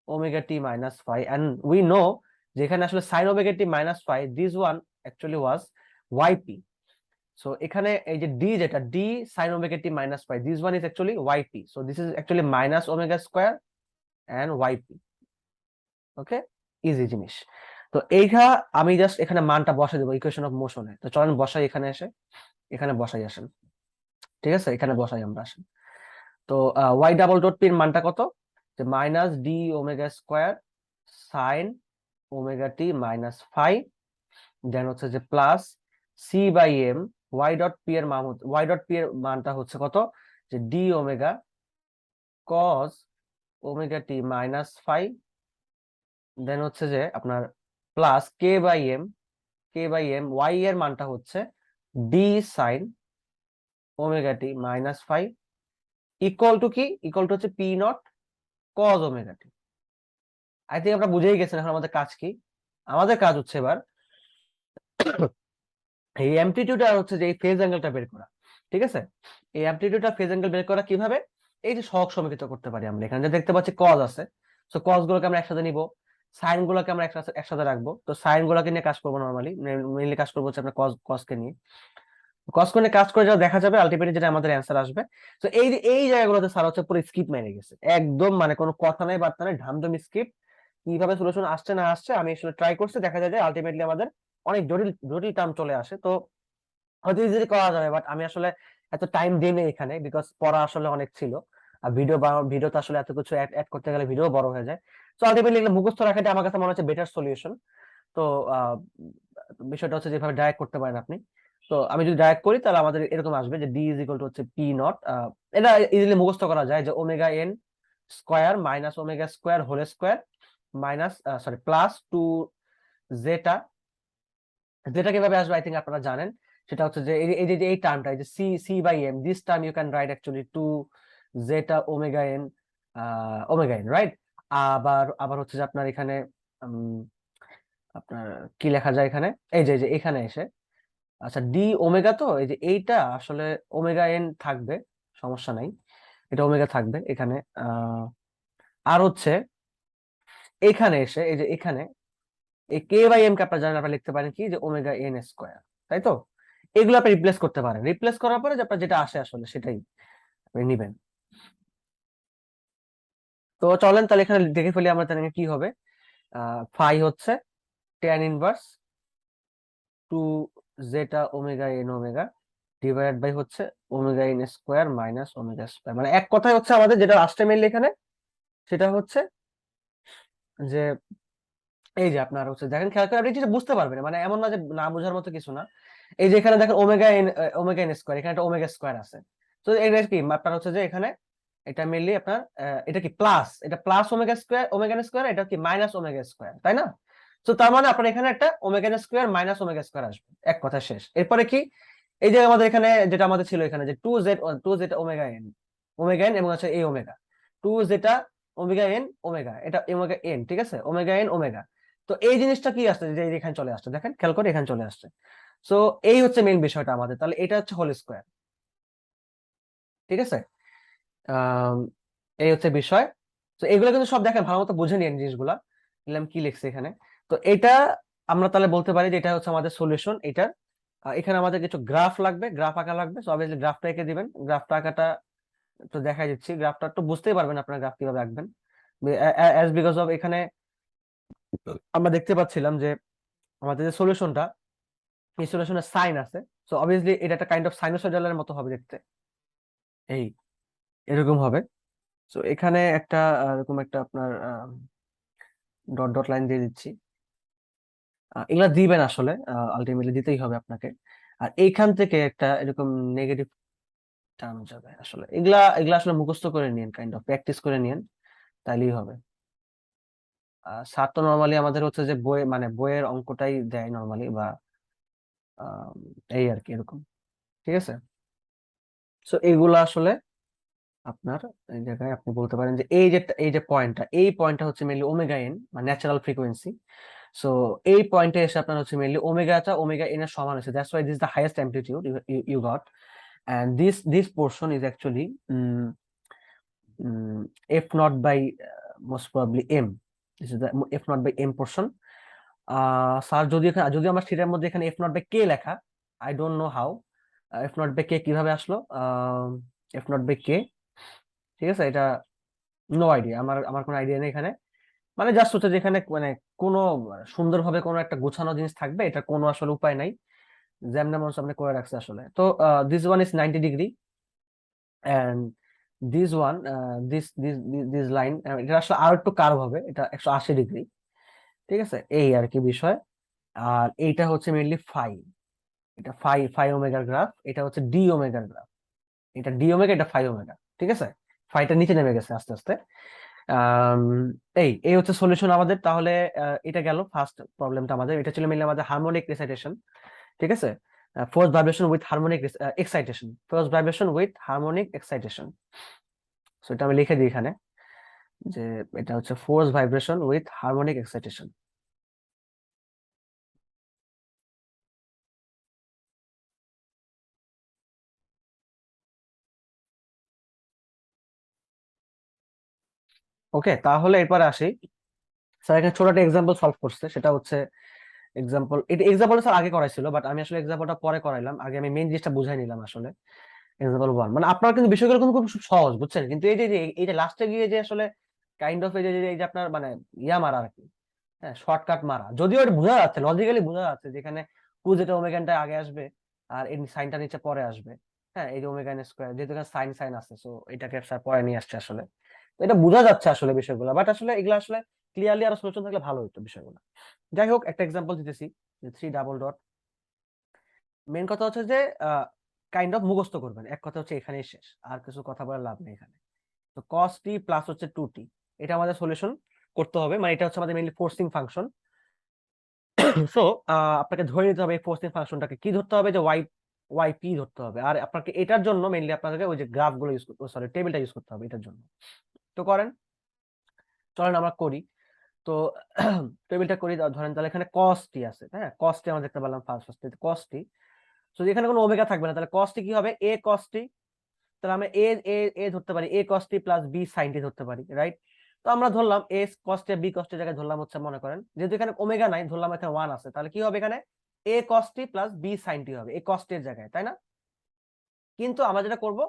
omega t minus phi, and we know যেখানে আসলে sin omega t minus phi, this one actually was yp. So এখানে এই যে d, যেটা d sin omega t minus phi, this one is actually yp, so this is actually minus omega square and yp. Okay, easy জিনিস। তো এইটা আমি just এখানে মানটা বসাই দেবো ইকুয়েশন অফ মোশনে। তো চলেন বসাই, এখানে এসে এখানে বসাই আসেন। ঠিক আছে, এখানে বসাই আমরা আসেন। তো ওয়াই ডাবল ডট পির মানটা কত, যে minus D omega square sine omega টি মাইনাস ফাই, দেন হচ্ছে যে plus C by M Y dot P এর মান, ওয়াই ডট পি এর মানটা হচ্ছে কত, যে ডি ওমেগা কজ ওমেগা টি মাইনাস ফাই, দেন হচ্ছে যে আপনার plus K by m, k by M y এর মানটা হচ্ছে d sine omega T minus phi, equal to কি, ইকুয়াল টু হচ্ছে P naught cos omega t. I think আমরা বুঝেই গেছেন এখন আমাদের কাজ কি। আমাদের কাজ হচ্ছে এবার এই অ্যামপ্লিটিউড আর হচ্ছে যে এই ফেজ অ্যাঙ্গেলটা বের করা। ঠিক আছে, এই অ্যামপ্লিটিউড আর ফেজ অ্যাঙ্গেল বের করা কিভাবে, এই যে সহগ সমীকৃত করতে পারি আমরা। এখানে যে দেখতে পাচ্ছি কজ আছে, সো কস গুলোকে আমরা একসাথে নিব, সাইন গুলোকে আমরা একসাথে রাখবো। তো সাইন গুলোকে নিয়ে কাজ করবো, নর্মালি মেইনলি কাজ করবো হচ্ছে আমরা কস কে নিয়ে। কস করে কাজ করে যা দেখা যাবে আলটিমেটলি যেটা আমাদের অ্যান্সার আসবে। তো এই জায়গাগুলোতে স্যার হচ্ছে পুরো স্কিপ মেরে গেছে একদম, মানে কোনো কথা নাই বার্তা নাই, ঢামঢুম স্কিপ। কিভাবে সলিউশন আসছে না আসছে আমি আসলে ট্রাই করছি, দেখা যায় যে আলটিমেটলি আমাদের অনেক জটিল জটিল টার্ম চলে আসে। তো হয়তো ইজিলি করা যাবে, বাট আমি আসলে এত টাইম দিই না এখানে, বিকজ পড়া আসলে অনেক ছিল। আর ভিডিওতে আসলে এত কিছু অ্যাড করতে গেলে ভিডিও বড় হয়ে যায়। তো আলটিমেটলি এগুলো মুখস্থ রাখাটা আমার কাছে মনে হচ্ছে বেটার সলিউশন। তো আহ, বিষয়টা হচ্ছে যেভাবে ডাইরেক্ট করতে পারেন আপনি। তো আমি যদি ডাইরেক্ট করি তাহলে আমাদের এরকম আসবে যে ডি ইজ ইকুয়াল টু হচ্ছে পি নট। এটা ইজিলি মুখস্থ করা যায় যে omega N square minus omega square whole square minus sorry plus two zeta. যেটা কিভাবে আসবে আই থিঙ্ক আপনারা জানেন। সেটা হচ্ছে যে এই টার্মটা, এই যে C C by M, this term you can write actually two zeta omega N right. আবার আবার হচ্ছে যে আপনার এখানে আপনার কি লেখা যায় এখানে, এই যে এখানে এসে, আচ্ছা ডি ওমেগা, তো এই যে এইটা আসলে ওমেগা এন থাকবে, সমস্যা নাই, এটা ওমেগা থাকবে এখানে। আহ আর হচ্ছে এখানে এসে এই যে এখানে এই কে বাই এম কে আপনারা জানেন, আপনারা লিখতে পারেন কি যে ওমেগা এন স্কোয়ার, তাই তো? এগুলো আপনি রিপ্লেস করতে পারেন, রিপ্লেস করার পরে যে আপনার যেটা আসে আসলে সেটাই আপনি নিবেন। তো চলেন তাহলে এখানে দেখে ফেলি আমরা, তাহলে কি হবে। ফাই হচ্ছে tan inverse two zeta omega N omega divide by হচ্ছে omega N square minus omega square. মানে এক কথায় হচ্ছে আমাদের যেটা আসছে মেইনলি এখানে, সেটা হচ্ছে যে এই যে আপনার হচ্ছে দেখেন, খেয়াল করে আপনি এটা বুঝতে পারবেন, মানে এমন না যে না বোঝার মতো কিছু না। এই যে এখানে দেখেন ওমেগা এন স্কোয়ার, এখানে একটা ওমেগা স্কোয়ার আছে। তো এটা কি আপনার হচ্ছে যে এখানে এটা মেইনলি আপনার এটা কি প্লাস, এটা প্লাস ওমেগা এন স্কোয়ার, এটা কি মাইনাস ওমেগা স্কোয়ার, তাই না? তো তার মানে আপনার এখানে একটা omega N square minus omega square আসবে, এক কথা শেষ। এরপরে কি, এই যে আমাদের এখানে যেটা আমাদের ছিল এখানে যে টু জেড ওমেগা এন এবং হচ্ছে এই ওমেগা টু যেটা ওমেগা এন ওমেগা, এটা ওমেগা এন, ঠিক আছে, ওমেগা এন ওমেগা। তো এই জিনিসটা কি আসছে যে এখানে চলে আসছে, দেখেন খেয়াল করে এখানে চলে আসছে। সো এই হচ্ছে মেইন বিষয়টা আমাদের, তাহলে এটা হচ্ছে হোল স্কোয়ার, ঠিক আছে। আম, এই হচ্ছে বিষয়। তো এগুলো কিন্তু সব দেখেন ভালো মতো বুঝে নিন জিনিসগুলা, নিলাম কি লিখছে এখানে। তো এটা আমরা তাহলে বলতে পারি যে এটা হচ্ছে আমাদের সলিউশন এটার। এখানে আমাদের কিছু গ্রাফ লাগবে, গ্রাফ আঁকা লাগবে। সো অবভিয়াসলি গ্রাফটা এঁকে দিবেন, গ্রাফটা আঁকাটা তো দেখাই দিচ্ছি, গ্রাফটা একটু বুঝতেই পারবেন আপনারা গ্রাফ কিভাবে আঁকবেন। অ্যাজ বিকজ অফ এখানে আমরা দেখতে পাচ্ছিলাম যে আমাদের যে সলিউশনটা, এই সলিউশনের সাইন আছে। সো অবভিয়াসলি এটা একটা কাইন্ড অফ সাইনোসয়েডালের মতো হবে দেখতে, এই এরকম হবে। সো এখানে একটা এরকম একটা আপনার ডট ডট লাইন দিয়ে দিচ্ছি। এগুলা দিবেন আসলে, আলটিমেটলি দিতেই হবে আপনাকে। আর এইখান থেকে একটা এরকম নেগেটিভ টার্ম যাবে, আসলে এগুলা এগুলা আসলে মুখস্থ করে নিন, কাইন্ড অফ প্র্যাকটিস করে নিন, তাইলেই হবে। স্যার তো নর্মালি আমাদের হচ্ছে যে বই মানে বইয়ের অঙ্কটাই দেয় নর্মালি, বা আহ, এই আর কি এরকম, ঠিক আছে। সো এইগুলা আসলে আপনার এই জায়গায় আপনি বলতে পারেন যে এই যে এই পয়েন্টটা হচ্ছে মেইনলি ওমেগা এন মানে ন্যাচারাল ফ্রিকোয়েন্সি। সো এই পয়েন্টে এসে আপনার হচ্ছে মেইনলি ওমেগা এন এর সমান হচ্ছে, that's why this the highest amplitude you got, and this portion is actually f naught by most probably m, this is the f naught by m portion. Sir যদি আমার থিটার মধ্যে এখানে F naught by K লেখা, I don't know how F naught by K কিভাবে আসলো, F naught by কে, ঠিক আছে, এটা নো আইডিয়া, আমার আমার কোনো আইডিয়া নেই এখানে। মানে জাস্ট হচ্ছে যেখানে মানে কোনো সুন্দরভাবে কোনো একটা গোছানো জিনিস থাকবে, এটা কোনো আসলে উপায় নাই, যেমন মানুষ আপনি করে রাখছে আসলে। তো this one is 90 degree, and this one this line, এটা আসলে আরো একটু কার্ভ হবে, এটা 180 ডিগ্রি, ঠিক আছে, এই আর কি বিষয়। আর এইটা হচ্ছে মেইনলি ফাই, এটা ফাই ফাই ওমেগার গ্রাফ, এটা হচ্ছে ডি ওমেগার গ্রাফ, এটা ডি ওমেগা, এটা ফাই ওমেগা, ঠিক আছে। ফাইটা নিচে নেমে গেছে আস্তে আস্তে। আম, এই এই হচ্ছে সলিউশন আমাদের তাহলে। এটা গেল ফার্স্ট প্রবলেমটা আমাদের, এটা ছিল মেইনলি আমাদের হারমোনিক রিসাইটেশন, ঠিক আছে। Force vibration with harmonic excitation, force vibration with harmonic excitation. So এটা আমি লিখে দিই এখানে যে এটা হচ্ছে force vibration with harmonic excitation. Okay, তাহলে এরপরে আসি। স্যার এখানে ছোট একটা এক্সাম্পল সলভ করছে, সেটা হচ্ছে এক্সাম্পল, এটা এক্সাম্পলটা স্যার আগে করাইছিল, বাট আমি আসলে এক্সাম্পলটা পরে করাইলাম, আগে আমি মেইন জিনিসটা বুঝাই নিলাম আসলে। এক্সাম্পল 1 মানে আপনার কিন্তু বিষয়গুলো কিন্তু খুব সহজ, বুঝছেন, কিন্তু এই যে লাস্টে গিয়ে যে আসলে কাইন্ড অফ এই যে আপনার মানে ইয়া মারা আর কি, হ্যাঁ, শর্টকাট মারা, যদিও এটা বোঝা যাচ্ছে, লজিক্যালি বোঝা যাচ্ছে যেখানে টু যেটা ওমেগানটা আগে আসবে আর এই সাইনটা নিচে পরে আসবে। হ্যাঁ, এই যে ওমেগান স্কোয়ার, যেহেতু এখানে সাইন সাইন আছে, সো এটাকে স্যার পরে নিয়ে আসছে আসলে। তো এটা বোঝা যাচ্ছে আসলে বিষয়গুলো, বাট আসলে এগুলো আসলে ক্লিয়ারলি আরো সলিউশন থাকলে ভালো হতো বিষয়গুলো। যাই হোক, একটা এক্সাম্পল দিতেছি, যে 3 ডাবল ডট। মেন কথা হচ্ছে যে কাইন্ড অফ মুখস্থ করবেন, এক কথা হচ্ছে এখানেই শেষ, আর কিছু কথা বলার লাভ নেই এখানে। তো cos t প্লাস হচ্ছে 2t, এটা আমাদের সলিউশন করতে হবে, মানে এটা হচ্ছে আমাদের মেইনলি ফোর্সিং ফাংশন। সো আপনাকে ধরে নিতে হবে এই ফোর্সিং ফাংশনটাকে কি ধরতে হবে, যে ওয়াই পি ধরতে হবে, আর আপনাকে এটার জন্য মেইনলি আপনাদেরকে ওই যে গ্রাফ গুলো ইউজ করতে, সরি টেবিলটা ইউজ করতে হবে এটার জন্য। তো করেন, চলেন আমরা করি। তো টেবিলটা করি, ধরেন তাহলে এখানে cos t আছে, হ্যাঁ cos t আমরা দেখতে পেলাম ফার্স্ট cos t। তো এখানে কোনো ওমেগা থাকবে না, তাহলে cos t কি হবে, a cos t। তাহলে আমরা এ এ এ ধরতে পারি, a cos t plus b sin t ধরতে পারি, রাইট। তো আমরা ধরলাম a cos t b cos t জায়গায় ধরলাম হচ্ছে, মনে করেন যেহেতু এখানে ওমেগা নাই, ধরলাম এখানে 1 আছে, তাহলে কি হবে এখানে a cos t plus b sin t হবে, a cos t এর জায়গায়, তাই না? কিন্তু আমরা যেটা করব,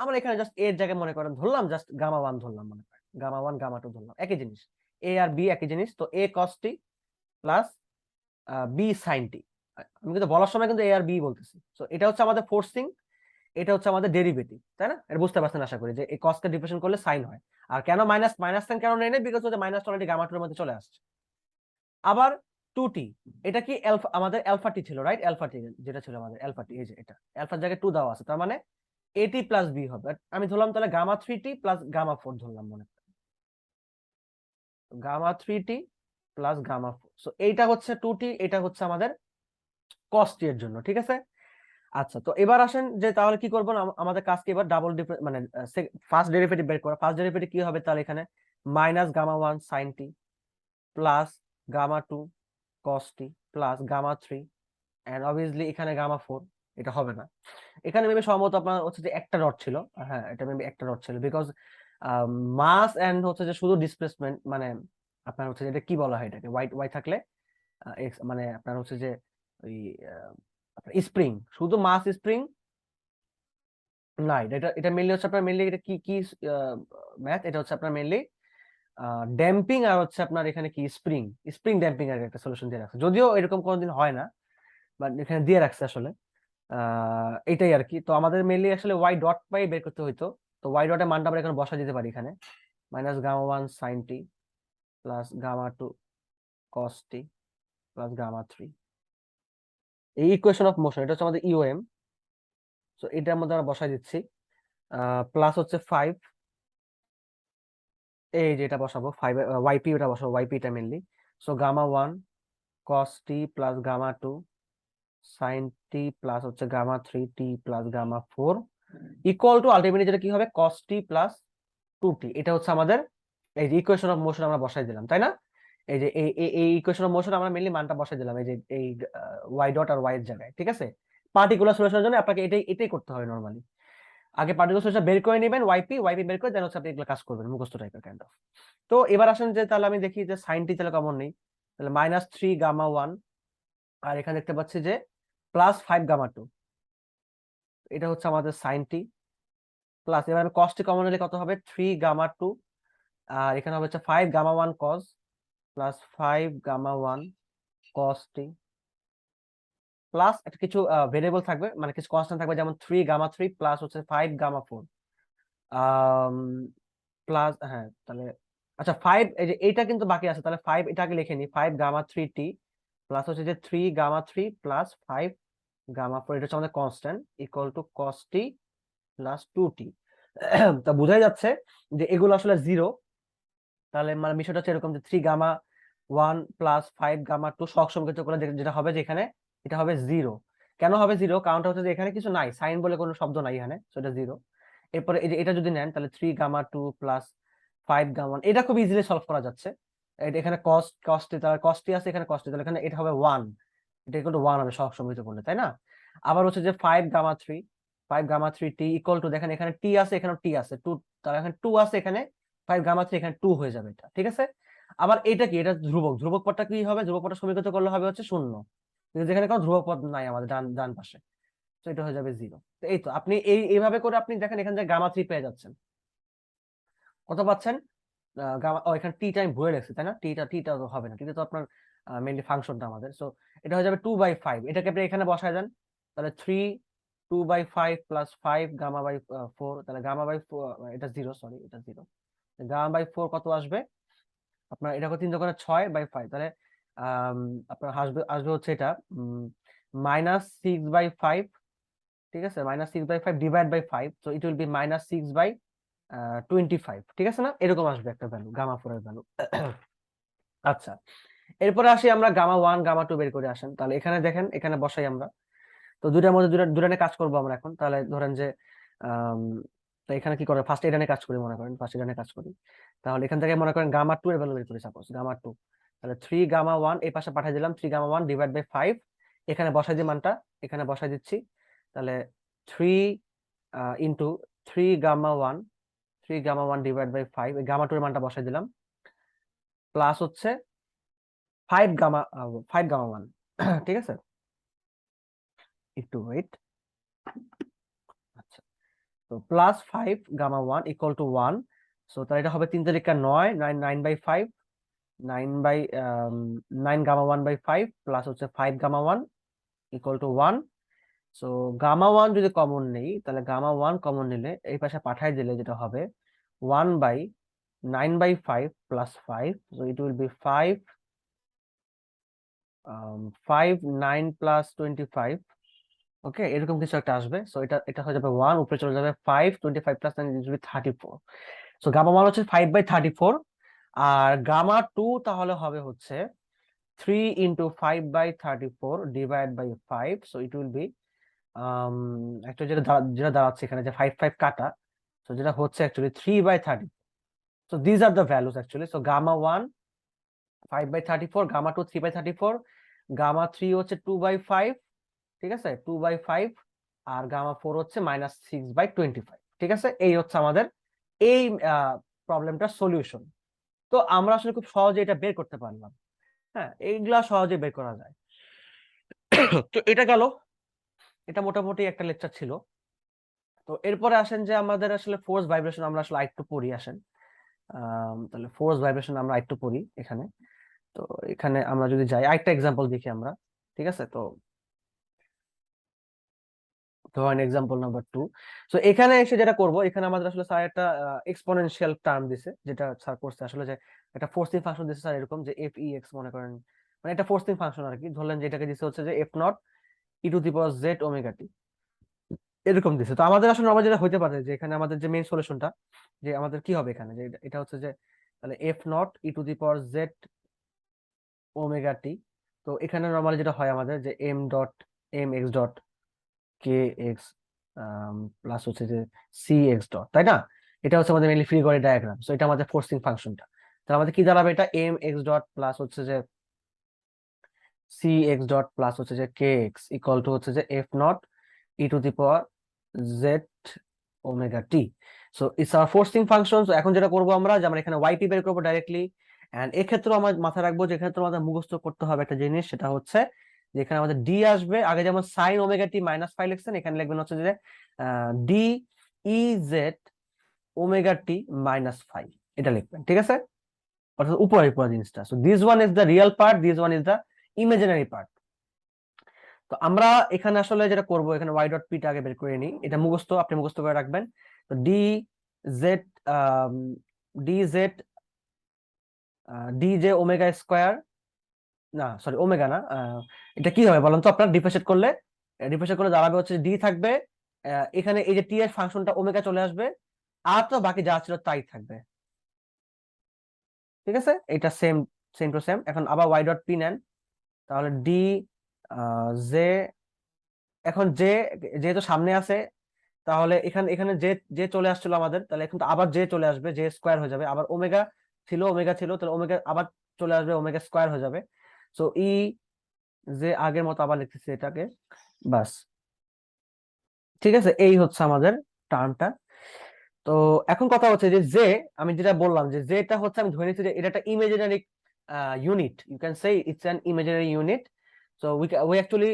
আমরা এখানে জাস্ট এর জায়গায় মনে করেন ধরলাম জাস্ট গামা 1 ধরলাম, মনে করেন গামা 1 গামা 2 ধরলাম, একই জিনিস, a আর b একই জিনিস, তো a cos t plus b sin t। আমি কিন্তু বলার সময় কিন্তু a আর b বলতেছি, তো এটা হচ্ছে আমাদের ফোর্সিং, এটা হচ্ছে আমাদের ডেরিভেটিভ, তাই না? এটা বুঝতে পারছেন আশা করি, যে এই cos কে ডিফারেন্সিয়েট করলে সাইন হয়। আর কেন মাইনাস মাইনাস সাইন কেন নেই, বিকজ হচ্ছে মাইনাস অলরেডি গামা টু এর মধ্যে চলে আসছে। আবার 2t, এটা কি আলফা, আমাদের আলফা টি ছিল, রাইট, আলফা টি যেটা ছিল আমাদের আলফা টি, এই যে এটা আলফার জায়গায় 2 দেওয়া আছে, তার মানে এটি প্লাস বি হবে। আর আমি ধরলাম তাহলে গামা 3t প্লাস গামা 4 ধরলাম, মনে করেন gamma 3t plus gamma 4। So এইটা হচ্ছে 2t, এটা হচ্ছে আমাদের cos t এর জন্য, ঠিক আছে। আচ্ছা, তো এবার আসেন যে তাহলে কি করবো না, আমাদের কাজকে এবার ডাবল মানে ফার্স্ট ডেরিভেটিভ বের করা। ফার্স্ট ডেরিভেটিভ কি হবে তাহলে, এখানে minus gamma 1 sine t plus gamma 2 cos t plus gamma 3 and obviously এখানে গামা 4। এটা হবে না, এখানে মেবি সম্ভবত আপনার হচ্ছে যে একটা ডট ছিল, হ্যাঁ এটা মেবি একটা ডট ছিল, বিকজ মাস এন্ড হচ্ছে যে শুধু ডিসপ্লেসমেন্ট, মানে আপনার হচ্ছে যে এটা কি বলা হয়, এটাকে ওয়াই ওয়াই থাকলে এক্স, মানে আপনার হচ্ছে যে ওই স্প্রিং, শুধু মাস স্প্রিং না, এটা এটা মেইনলি হচ্ছে আপনার, মেইনলি এটা কি কি ম্যাথ, এটা হচ্ছে আপনার মেইনলি ড্যাম্পিং, আর হচ্ছে আপনার এখানে কি স্প্রিং, স্প্রিং ড্যাম্পিং এর একটা সলিউশন দিয়ে রাখছে, যদিও এরকম কোনোদিন হয় না, বাট এখানে দিয়ে রাখছে আসলে। এটাই আর কি। তো আমাদের মেইনলি আসলে ওয়াই ডট পাই বের করতে হইতো, তো ওয়াই ডটের মানটা আমরা এখানে বসা দিতে পারি, এখানে minus gamma 1 sine t plus gamma 2 cos t plus gamma 3, এই ইকুয়েশন অফ মোশন, এটা হচ্ছে আমাদের ইওএম। তো এটার মধ্যে আমরা বসাই দিচ্ছি, প্লাস হচ্ছে 5, এই যে এটা বসাবো 5, ওয়াইপি এটা বসাবো, ওয়াইপি এটা mainly. So gamma 1 cos t plus gamma 2 sin t plus হচ্ছে gamma 3 t plus gamma 4 equal to ultimately যেটা কি হবে cos t প্লাস 2t। এটা হচ্ছে আমাদের এই যে ইকুয়েশন অফ মোশন আমরা বসাই দিলাম, তাই না? এই যে এই ইকুয়েশন অফ মোশন আমরা মেইনলি মানটা বসাই দিলাম, এই যে এই y ডট আর y এর জায়গায়, ঠিক আছে। পার্টিকুলার সলিউশনের জন্য আপনাকে এটাই এটাই করতে হবে নরমালি, আগে পার্টিকুলার সলিউশন বের করে নেবেন, ওয়াইপি বের করে দেন হচ্ছে আপনি এগুলো কাজ করবেন, মুখস্থ টাইপের কাইন্ড অফ। তো এবার আসেন যে তাহলে আমি দেখি যে সাইন টি তাহলে কমন নেই, তাহলে মাইনাস 3 গামা 1, আর এখানে দেখতে পাচ্ছি যে প্লাস 5 গামা 2, এটা হচ্ছে আমাদের সাইন টি প্লাস, এবার আমি কস টি কমন নিলে কত হবে 3 গামা 2, আর এখানে হবে হচ্ছে 5 গামা 1 কস প্লাস 5 গামা 1 কস টি প্লাস একটা কিছু ভেরিয়েবল থাকবে, মানে কিছু কনস্ট্যান্ট থাকবে, যেমন 3 গামা 3 প্লাস হচ্ছে 5 গামা 4 প্লাস, হ্যাঁ তাহলে আচ্ছা 5, এই যে এইটা কিন্তু বাকি আছে, তাহলে 5 এটাকে লিখে নি, 5 গামা 3 টি প্লাস হচ্ছে যে 3 গামা 3 প্লাস 5 গামা 4, এটা হচ্ছে আমাদের constant equal to cos t plus 2t। তা বোঝাই যাচ্ছে যে এগুলো আসলে জিরো, তাহলে মানে বিষয়টা হচ্ছে এরকম যে 3 গামা 1 প্লাস 5 গামা 2 সহগ সমীকরণ করলে যেটা হবে যে এখানে এটা হবে জিরো। কেন হবে জিরো, কারণটা হচ্ছে যে এখানে কিছু নাই, সাইন বলে কোনো শব্দ নাই এখানে, সো এটা জিরো। এরপরে এই যে এটা যদি নেন তাহলে 3 গামা 2 প্লাস 5 গামা 1, এটা খুব ইজিলি সলভ করা যাচ্ছে। এটা এখানে কস্ট তাহলে কস্টি আছে, এখানে কস্টি, তাহলে এখানে এটা হবে 1, এটা ইকুয়াল টু 1 হবে সহগ সমীকরণ করলে, তাই না? আবার হচ্ছে যে 5 গামা 3 টি ইকুয়াল টু, দেখেন এখানে টি আছে, এখানে টি আছে 2, তাহলে এখানে 2 আছে এখানে 5 গামা 3 এখানে 2 হয়ে যাবে এটা, ঠিক আছে। আবার এটা কি, এটা ধ্রুবক, ধ্রুবক পদটা কি হবে, ধ্রুবক পদটা সমীকৃত করলে হবে হচ্ছে 0, কিন্তু যেখানে কোনো ধ্রুবক পদ নাই আমাদের ডান ডান পাশে, তো এটা হয়ে যাবে 0। তো এই তো আপনি এইভাবে করে আপনি দেখেন এখান থেকে গামা 3 পেয়ে যাচ্ছেন। কত পাচ্ছেন? গামা, ও এখানে টি টাইম ভরে রাখছে তাই না, টিটা তো হবে না, টিটা তো আপনার মেইনলি ফাংশনটা আমাদের। সো এটা হয়ে যাবে 2/5, এটাকে আপনি এখানে বসায় দেন, তাহলে 3 2/5 প্লাস 5 গামা বাই 4, তাহলে গামা বাই 4, এটা 0, সরি এটা 0, গামা বাই 4 কত আসবে আপনার, এটা 3 দোকানে 6/5, তাহলে আম, আপনার আসবে আসবে হচ্ছে এটা -6/5, ঠিক আছে, -6/5 divide by 5, so it will be -6/25, ঠিক আছে না, এরকম আসবে একটা ভ্যালু, গামা 4 এর ভ্যালু। আচ্ছা, এরপরে আসি আমরা গামা 1 গামা 2 বের করে আসেন, তাহলে এখানে দেখেন, এখানে বসাই আমরা। তো দুইটার মধ্যে দুটা নিয়ে কাজ করবো আমরা এখন, তাহলে ধরেন যে আম, তো এখানে কি করে, ফার্স্ট এটা নিয়ে কাজ করি, মনে করেন ফার্স্ট এটা নিয়ে কাজ করি, তাহলে এখান থেকে মনে করেন গামা 2 এর ভ্যালু বের করি, সাপোজ গামা 2, তাহলে 3 গামা 1 এই পাশে পাঠিয়ে দিলাম, 3 গামা 1 ডিভাইড বাই 5, এখানে বসাই দিই মানটা, এখানে বসাই দিচ্ছি, তাহলে 3 into 3 gamma 1, 3 gamma 1 divide by 5, এই গামা 2 এর মানটা বসাই দিলাম, প্লাস হচ্ছে 5 গামা 1, ঠিক আছে, একটু ওয়েট। আচ্ছা, তো plus 5 gamma 1 equal to 1, so তাহলে এটা হবে 3 তারিখা 9, 9/5, 9 গামা 1/5 প্লাস হচ্ছে 5 gamma 1 equal to 1। So gamma 1 যদি কমন নেই, তাহলে গামা 1 কমন নিলে এই পাশে পাঠাই দিলে যেটা হবে 1/9/5 plus 5, so it will B 5 5 9 plus 25, ওকে, এরকম কিছু একটা আসবে। সো এটা এটা হয়ে যাবে 1, উপরে চলে যাবে 5, 25 plus 9 it will be 34। So gamma 1 হচ্ছে 5/34, আর গামা 2 তাহলে হবে হচ্ছে 3 into 5/34 divide by 5, so it will be একটা যেটা দাঁড়াচ্ছে এখানে যে 5 5 কাটা, সো যেটা হচ্ছে actually 3/30। So these are the values actually. So gamma 1 5/34, gamma 2 3/34, gamma 3 হচ্ছে 2/5, ঠিক আছে 2/5, আর গামা 4 হচ্ছে -6/25, ঠিক আছে। এই হচ্ছে আমাদের এই প্রবলেমটার সলিউশন। তো আমরা আসলে খুব সহজে এটা বের করতে পারলাম, হ্যাঁ, এইগুলা সহজে বের করা যায়। তো এটা গেল, এটা মোটামুটি একটা লেকচার ছিল। তো এরপরে আসেন যে আমাদের আসলে ফোর্স ভাইব্রেশন আমরা আসলে আরেকটু পড়ি, আসেন তাহলে ফোর্স ভাইব্রেশন আমরা আরেকটু পড়ি এখানে। তো এখানে আমরা যদি যাই আরেকটা এক্সাম্পল দেখি আমরা, ঠিক আছে। তো ধরেন এক্সাম্পল নাম্বার 2। সো এখানে এসে যেটা করব, এখানে আমাদের আসলে স্যার একটা এক্সপোনেনশিয়াল টার্ম দিছে, যেটা স্যার করছে আসলে যে একটা ফোর্সিং ফাংশন দিছে স্যার, এরকম যে এফ ই এক্স মনে করেন, মানে এটা ফোর্সিং ফাংশন আর কি, ধরলেন যে এটাকে দিছে হচ্ছে যে F naught e to the power Z omega T, এরকম দিছে। তো আমাদের আসলে নরমাল যেটা হইতে পারে যে এখানে আমাদের যে মেইন সলিউশনটা, যে আমাদের কি হবে এখানে, যে এটা হচ্ছে যে তাহলে F naught e to the power Z omega T. তো এখানে নরমালি যেটা হয় আমাদের যে M dot M x dot K X plus হচ্ছে যে সি এক্স ডট, তাই না, এটা হচ্ছে আমাদের mainly free body diagram. So এটা আমাদের ফোর্সিং ফাংশনটা, তাহলে আমাদের কি দাঁড়াবে, এটা এম এক্স ডট প্লাস হচ্ছে যে সি এক্স ডট প্লাস হচ্ছে যে কে এক্স ইকুয়াল টু হচ্ছে যে F naught e to the power Z omega T. So it's hour forcing function. এখন যেটা করবো আমরা, যে আমরা এখানে ওয়াইপি বের করবো ডাইরেক্টলি, এন্ড এক্ষেত্রে আমরা মাথায় রাখবো যে এক্ষেত্রে আমাদের মুখস্থ করতে হবে একটা জিনিস, সেটা হচ্ছে যে এখানে আমাদের ডি আসবে, আগে যেমন সাইন ওমেগা টি -5 লিখছেন, এখানে লিখবেন হচ্ছে যে D E Z omega T -5, এটা লিখবেন, ঠিক আছে, অর্থাৎ উপরের পুরো জিনিসটা। So this one is the real part, this one is the imaginary part. তো আমরা এখানে আসলে যেটা করব, এখানে ওয়াই ডট পিটা আগে বের করে নিই, এটা মুখস্থ, আপনি মুখস্থ করে রাখবেন। তো D Z D Z D J omega square, না সরি ওমেগা না, এটা কি হবে বলেন তো, আপনার ডিফারেন্সিয়েট করলে দাঁড়াবে হচ্ছে ডি থাকবে, এখানে এই যে টি এর ফাংশনটা ওমেগা চলে আসবে, আর তো বাকি যা ছিল তাই থাকবে, ঠিক আছে, এটা সেম সেম টু সেম। এখন আবার ওয়াই ডট পি নেন, তাহলে ডি জে, এখন জে যেহেতু সামনে আছে, তাহলে এখানে এখানে যে যে চলে আসছিল আমাদের, তাহলে এখন তো আবার যে চলে আসবে, যে স্কোয়ার হয়ে যাবে, আবার ওমেগা ছিল তাহলে ওমেগা আবার চলে আসবে, ওমেগা স্কোয়ার হয়ে যাবে। সো ই যে আগের মতো আবার লিখতেছি এটাকে, বাস, ঠিক আছে, এই হচ্ছে আমাদের টার্মটা। তো এখন কথা হচ্ছে যে জে, আমি যেটা বললাম যে জেটা হচ্ছে, আমি ধরে নিচ্ছি যে এটা একটা imaginary unit, you can say it's an imaginary unit. So we actually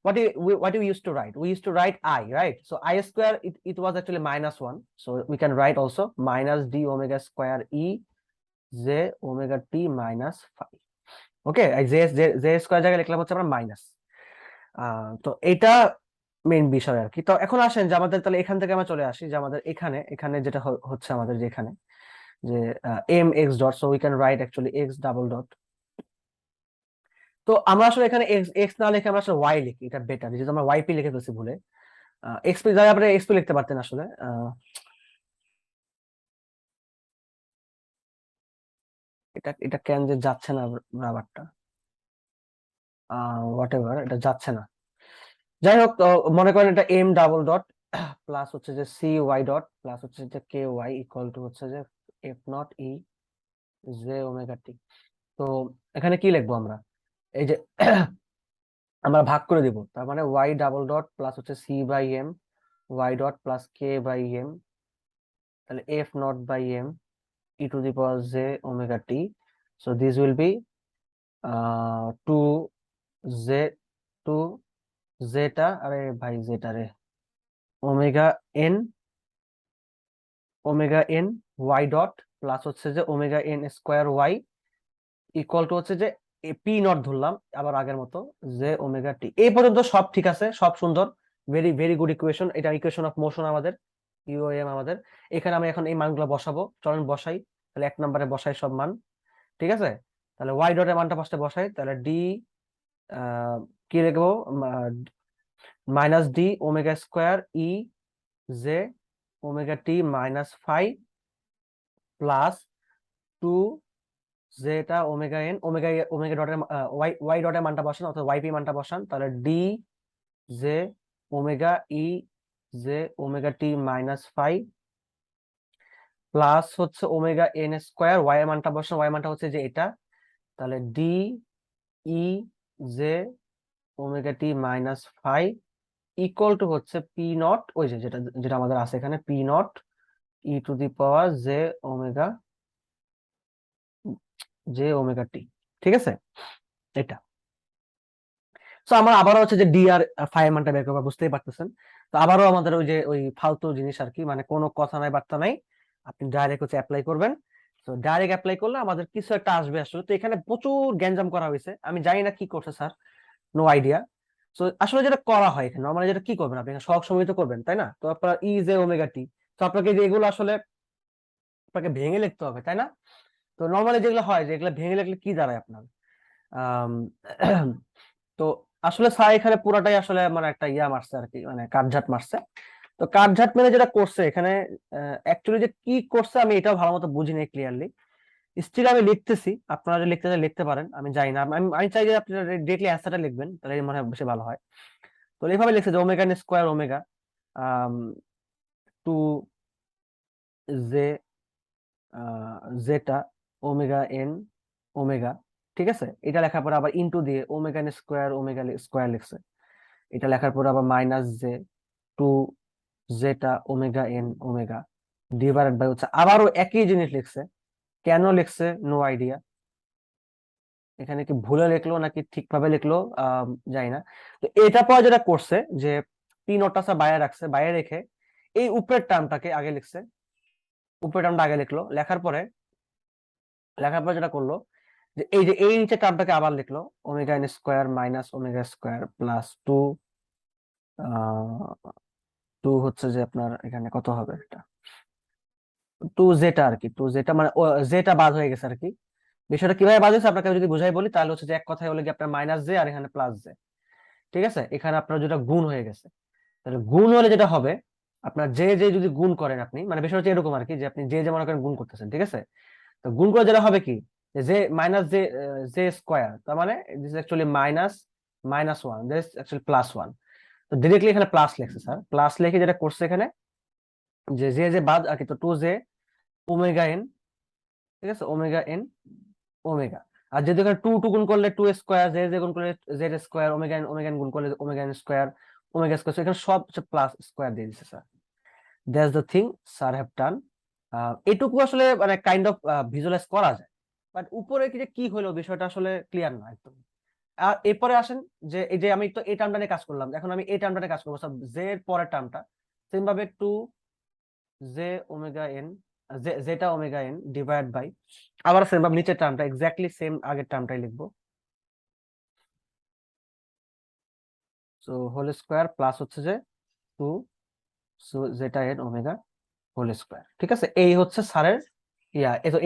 what do we used to write? We used to write I, right? So I square, it was actually -1. So we can write also minus d omega square e j omega t minus phi. Okay, j square জায়গায় লিখলাম হচ্ছে আমরা minus. তো এটা main বিষয় আর কি। তো এখন আসেন যে আমাদের তাহলে এখান থেকে আমরা চলে আসি যে আমাদের এখানে এখানে যেটা হচ্ছে আমাদের যে এখানে যে M x dot, so we can write actually x double dot. তো আমরা আসলে এখানে এক্স এক্স না লিখে আমরা আসলে ওয়াই লিখি, এটা বেটার, যেহেতু আমরা ওয়াই পি লিখে ফেলছি ভুলে। এক্স পি জায়গায় আপনি এক্স পি লিখতে পারতেন আসলে। এটা এটা কেন যে যাচ্ছে না ব্যাপারটা, হোয়াট এভার, এটা যাচ্ছে না। যাই হোক, তো মনে করেন এটা এম ডাবল ডট প্লাস হচ্ছে যে সি ওয়াই ডট প্লাস হচ্ছে যে কে ওয়াই ইকুয়াল টু হচ্ছে যে F naught e J omega T. তো এখানে কি লিখবো আমরা, এই যে আমরা ভাগ করে দিব, তার মানে ওয়াই ডাবল ডট প্লাস হচ্ছে C by M Y dot plus K by M, তাহলে F naught by M e to the power J omega T. So this will be two J, two zeta, আরে ভাই zeta রে, omega N Y dot plus হচ্ছে যে omega N square Y equal to হচ্ছে যে P not ধরলাম আবার আগের মতো জে ওমেগা টি। এই পর্যন্ত সব ঠিক আছে, সব সুন্দর, ভেরি ভেরি গুড ইকুয়েশন। এটা ইকুয়েশন অফ মোশন আমাদের, ইউএম আমাদের। এখানে আমি এখন এই মানগুলো বসাবো, চলেন বসাই। তাহলে এক নম্বরে বসাই সব মান, ঠিক আছে। তাহলে ওয়াই ডটের মানটা ফার্স্টে বসাই, তাহলে ডি কি লিখবো, minus D omega square e J omega টি মাইনাস ফাই প্লাস টু যেটা ওমেগা এন ওমেগা ওমেগা ডটের ওয়াই ওয়াই ডটের মানটা বসান অথবা ওয়াইপি মানটা বসান, তাহলে D J omega e J omega টি মাইনাস ফাই প্লাস হচ্ছে ওমেগা এন স্কোয়ার, ওয়াই এর মানটা বসান, ওয়াই মানটা হচ্ছে যে এটা, তাহলে D e J omega T minus phi equal to হচ্ছে পি নট, ওই যে যেটা যেটা আমাদের আছে এখানে, P naught e to the power J omega T, ঠিক আছে এটা। তো আমার আবারও হচ্ছে যে ডি আর ফাই মানটা বের করবো, বুঝতেই পারতেছেন। তো আবারও আমাদের ওই যে ওই ফালতু জিনিস আর কি, মানে কোনো কথা নাই বার্তা নাই, আপনি ডাইরেক্ট হচ্ছে অ্যাপ্লাই করবেন। তো ডাইরেক্ট অ্যাপ্লাই করলে আমাদের কিছু একটা আসবে আসলে। তো এখানে প্রচুর গ্যাঞ্জাম করা হয়েছে, আমি জানি না কি করছে স্যার, নো আইডিয়া। তো আসলে যেটা করা হয় এখানে নর্মালি, যেটা কি করবেন আপনি সহজ সময় তো করবেন তাই না, তো আপনার ই জে ওমেগা টি, তো আপনাকে যে এগুলো আসলে আপনাকে ভেঙে লিখতে হবে তাই না। তো নর্মালি যেগুলো হয় যে এগুলো ভেঙে লিখলে কি দাঁড়ায় আপনার, আম, তো আসলে স্যার এখানে পুরাটাই আসলে মানে একটা ইয়া মারছে আর কি, মানে কাটঝাট মারছে। তো কাটঝাট মেরে যেটা করছে এখানে, অ্যাকচুয়ালি যে কি করছে আমি এটাও ভালো মতো বুঝি নাই ক্লিয়ারলি। স্টিল আমি লিখতেছি, আপনারা যদি লিখতে চান লিখতে পারেন, আমি জানি না, আমি আমি চাই যে আপনারা ডিরেক্টলি অ্যান্সারটা লিখবেন, তাহলে মনে হয় বেশি ভালো হয়। তো এইভাবে লিখছে যে omega square omega two J zeta omega N omega, ঠিক আছে। এটা লেখার পর আবার ইনটু দিয়ে ওমেগা স্কোয়ার ওমেগা স্কোয়ার লিখছে, এটা লেখার পর আবার minus J two zeta omega N omega divided by হচ্ছে আবারও একই জিনিস লিখছে। কেন লিখছে নো আইডিয়া, এখানে কি ভুলে লিখলো নাকি ঠিকভাবে লিখলো জানি না। তো এটা পর যেটা করছে যে পি নটটা বাইরে রাখছে, বাইরে রেখে এই উপরের টার্মটাকে আগে লিখছে, উপরের টার্মটা আগে লিখলো, লেখার পর যেটা করলো যে এই নিচে টার্মটাকে আবার লিখলো, omega N square minus omega square plus two two হচ্ছে যে আপনার এখানে কত হবে, এটা টু জেটা আর কি, টু জেটা মানে জেটা বাদ হয়ে গেছে আর কি। বিষয়টা কিভাবে বাদ হয়েছে আপনাকে যদি বুঝাই বলি, তাহলে হচ্ছে যে এক কথায় হলো কি আপনার মাইনাস জে আর এখানে প্লাস জে, ঠিক আছে। এখানে আপনার যেটা গুণ হয়ে গেছে, তাহলে গুণ হলে যেটা হবে আপনার জে জে যদি গুণ করেন আপনি, মানে বিষয় হচ্ছে এরকম আর কি, যে আপনি জে যে মনে করেন গুণ করতেছেন, ঠিক আছে। তো গুণ করে যেটা হবে কি, J minus J J square, তার মানে this is actually minus minus one, this actually plus one. তো ডিরেক্টলি এখানে প্লাস লিখছে স্যার, প্লাস লিখে যেটা করছে এখানে যে জে জে বাদ আর কি, তো টু জে ওমেগা এন, ঠিক আছে, ওমেগা এন ওমেগা। আর যদি এখানে টু টু গুণ করলে টু স্কোয়ার, জে জে গুণ করলে জেড স্কোয়ার, ওমেগা এন গুণ করলে omega N square omega square, এখানে সব প্লাস স্কোয়ার দিয়ে দিচ্ছে sir. That's the thing sir have done. এটুকু আসলে মানে কাইন্ড অফ ভিজুয়ালাইজ করা যায়, বাট উপরে কি হলো বিষয়টা আসলে ক্লিয়ার না একদম। আর এরপরে আসেন যে এই যে আমি তো এই টার্মটা নিয়ে কাজ করলাম, এখন আমি এই টার্মটা নিয়ে কাজ করবো, জে এর পরের টার্মটা সেম ভাবে two J omega N, zeta omega N divide by, আবার সেম ভাবে নিচের টার্মটা এক্স্যাক্টলি সেম আগের টার্মটাই লিখবো। সো হোল স্কোয়ার প্লাস হচ্ছে যে two zeta N omega whole square. ঠিক আছে, এই হচ্ছে স্যারের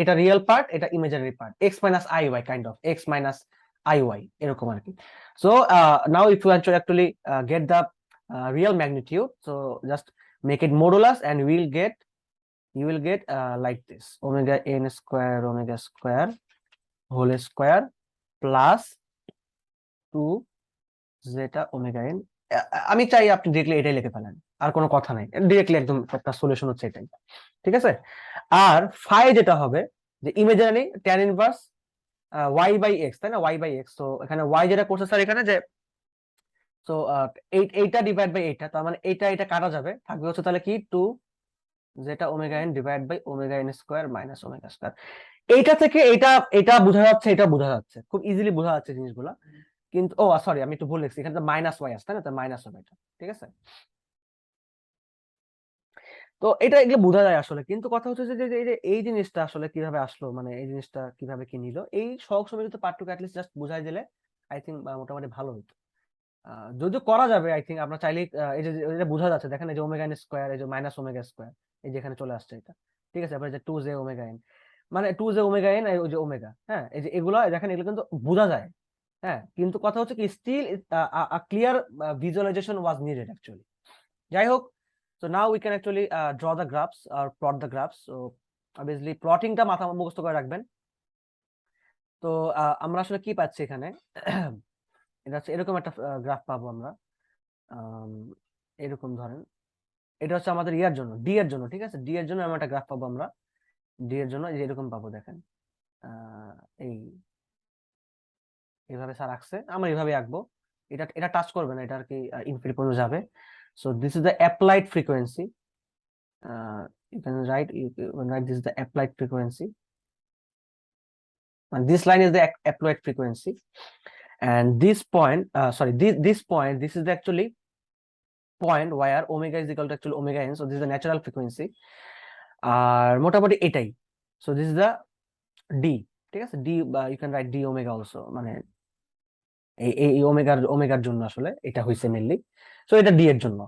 এটা রিয়েল পার্ট, এটা imaginary part, X minus I Y, kind of X minus I Y এরকম আর কি। So now if you actually get the real magnitude, so just make it modulus and you will get like this, omega n square whole square plus 2 zeta omega n। আমি চাই আপনি directly এটাই লিখে ফেলেন, আর কোনো কথা নাই, ডিরেক্টলি একদম একটা সলিউশন হচ্ছে এটাই। ঠিক আছে, আর ফাই যেটা হবে যে imaginary tan inverse y by x, তাই না, y বাই x। তো এখানে y যেটা করছে স্যার এখানে যে, তো এইটা ডিভাইড বাই এইটা, তার মানে এটা কাটা যাবে, থাকবে হচ্ছে তাহলে কি 2 যেটা omega n divide by omega n square minus omega square. এইটা থেকে এটা বোঝা যাচ্ছে, এটা বোঝা যাচ্ছে, খুব ইজিলি বোঝা যাচ্ছে জিনিসগুলা। কিন্তু ও সরি, আমি একটু ভুল লিখছি, এখানে তো মাইনাস ওয়াই আসছে, তাই না, তো মাইনাস হবে এটা। ঠিক আছে, তো এটা এগুলো বোঝা যায় আসলে, কিন্তু কথা হচ্ছে যে এই জিনিসটা আসলে কিভাবে আসলো, মানে এই জিনিসটা কিভাবে কি নিল, এই সহজ সময় যদি পার্টটুকু অ্যাটলিস্ট জাস্ট বুঝাই দিলে আই থিঙ্ক মোটামুটি ভালো হতো। যদিও করা যাবে আই থিঙ্ক, আপনার চাইলে এই যে এটা বোঝা যাচ্ছে, দেখেন এই যে ওমেগা এন স্কোয়ার, এই যে মাইনাস ওমেগা স্কোয়ার, এই যে এখানে চলে আসছে এটা। ঠিক আছে, এবার যে টু জে ওমেগা এন, মানে টু জে ওমেগা এন, ওই যে ওমেগা, হ্যাঁ, এই যে এগুলো দেখেন, এগুলো কিন্তু বোঝা যায়। হ্যাঁ, কিন্তু কথা হচ্ছে কি still clear visualization was needed actually. যাই হোক, so now we can actually draw the graphs or plot the graphs. So obviously plottingটা মাথা মুখস্থ করে রাখবেন। তো আমরা আসলে কি পাচ্ছি এখানে, এটা হচ্ছে এরকম একটা গ্রাফ পাবো আমরা। আম, এরকম ধরেন, এটা হচ্ছে আমাদের ইয়ার জন্য, ডি এর জন্য। ঠিক আছে, ডি এর জন্য আমরা একটা গ্রাফ পাবো আমরা, ডি এর জন্য এই যে এরকম পাবো, দেখেন এই এইভাবে স্যার আঁকছে, আমরা এইভাবে আঁকবো। এটা এটা টাচ করবে না, এটা আর কি ইনফিনিটি পর্যন্ত যাবে। So this is the applied frequency, you can write this is the applied frequency, and this line is the applied frequency, and this point this point, this is the actually point where omega is equal to actually omega n, so this is the natural frequency, আর মোটামুটি এটাই। so this is the d, ঠিক আছে, d, you can write d omega also, মানে এই ওমেগার জন্য আসলে এটা হইছে মেইনলি। সো এটা d এর জন্য।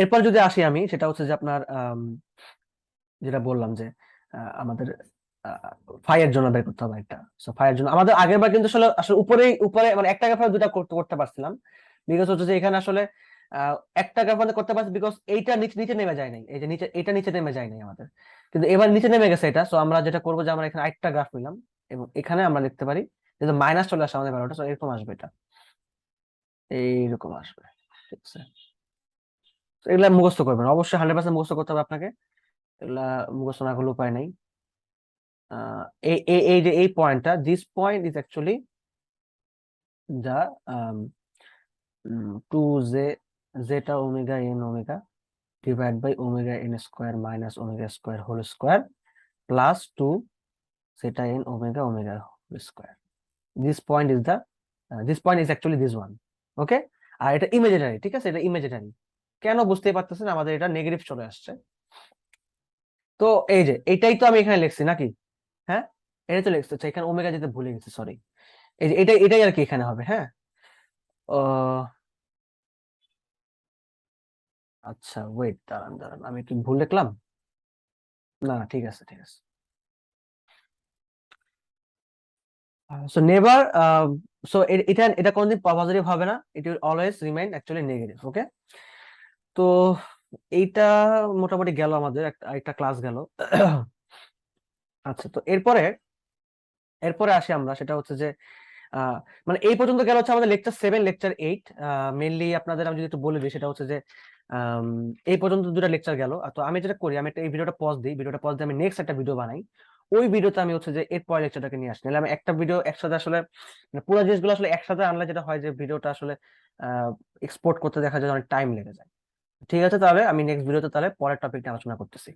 এরপর যদি আসি আমি, সেটা হচ্ছে যে আপনার যেটা বললাম যে আমাদের ফাই এর জন্য বের করতে হবে একটা। সো ফাই এর জন্য আমাদের আগের বার কিন্তু আসলে আসলে উপরে মানে একটা গ্রাফে দুটা করতে পারছিলাম, বিকজ হচ্ছে যে এখানে আসলে একটা গ্রাফে করতে পারছি, বিকজ এইটা নিচে নেমে যায় নাই, এই যে এটা নিচে নেমে যায় নাই আমাদের, কিন্তু এবার নিচে নেমে গেছে এটা। সো আমরা যেটা করবো যে আমরা এখানে আরেকটা গ্রাফ নিলাম, এবং এখানে আমরা লিখতে পারি যেহেতু মাইনাস চলে আসে আমাদের ভ্যালুটা, সো এরকম আসবে, এটা এইরকম আসবে। ঠিক আছে, এগুলা মুখস্থ করবেন অবশ্যই, 100% মুখস্থ করতে হবে আপনাকে, এগুলা মুখস্থ না করলে উপায় নাই। এই যে এই পয়েন্টটা, this point is actually the 2 zeta omega n omega divided by omega n square minus omega square whole square plus 2 zeta n omega whole square. This point is the this point is actually this one. Okay, আর এটা imaginary. ঠিক আছে, এটা imaginary, কেন বুঝতেই পারতেছেন, আমাদের এটা negative চলে আসছে। তো এই যে এটাই তো আমি এখানে লিখছি নাকি, হ্যাঁ, এটা তো লিখছি, এখানে ওমেগা যেতে ভুলে গেছি, সরি। এই যে এটাই আর কি এখানে হবে। হ্যাঁ, আচ্ছা ওয়েট, দাঁড়ান আমি কি ভুল লিখলাম, না ঠিক আছে ঠিক আছে। সো নেভার, সো এটা কোনদিন পজিটিভ হবে না, it will always remain actually negative. Okay, তো এইটা মোটামুটি গেল, আমাদের একটা ক্লাস গেল। আচ্ছা, তো এরপরে আসি আমরা, সেটা হচ্ছে যে মানে এই পর্যন্ত গেল হচ্ছে আমাদের লেকচার 7 লেকচার 8। মেইনলি আপনাদের আমি যদি একটু বলে দিই, সেটা হচ্ছে যে এই পর্যন্ত দুটো লেকচার গেল। তো আমি যেটা করি, আমি এই ভিডিওটা পজ দিই, আমি নেক্সট একটা ভিডিও বানাই, ওই ভিডিওতে আমি হচ্ছে যে এর পরের লেকচারটাকে নিয়ে আসি, নাহলে আমি একটা ভিডিও একসাথে আসলে মানে পুরো জিনিসগুলো আসলে একসাথে আনলে যেটা হয় যে ভিডিওটা আসলে এক্সপোর্ট করতে দেখা যায় অনেক টাইম লেগে যায়। ঠিক আছে, তাহলে আমি নেক্সট ভিডিওতে তাহলে পরের টপিকটা আলোচনা করতেছি।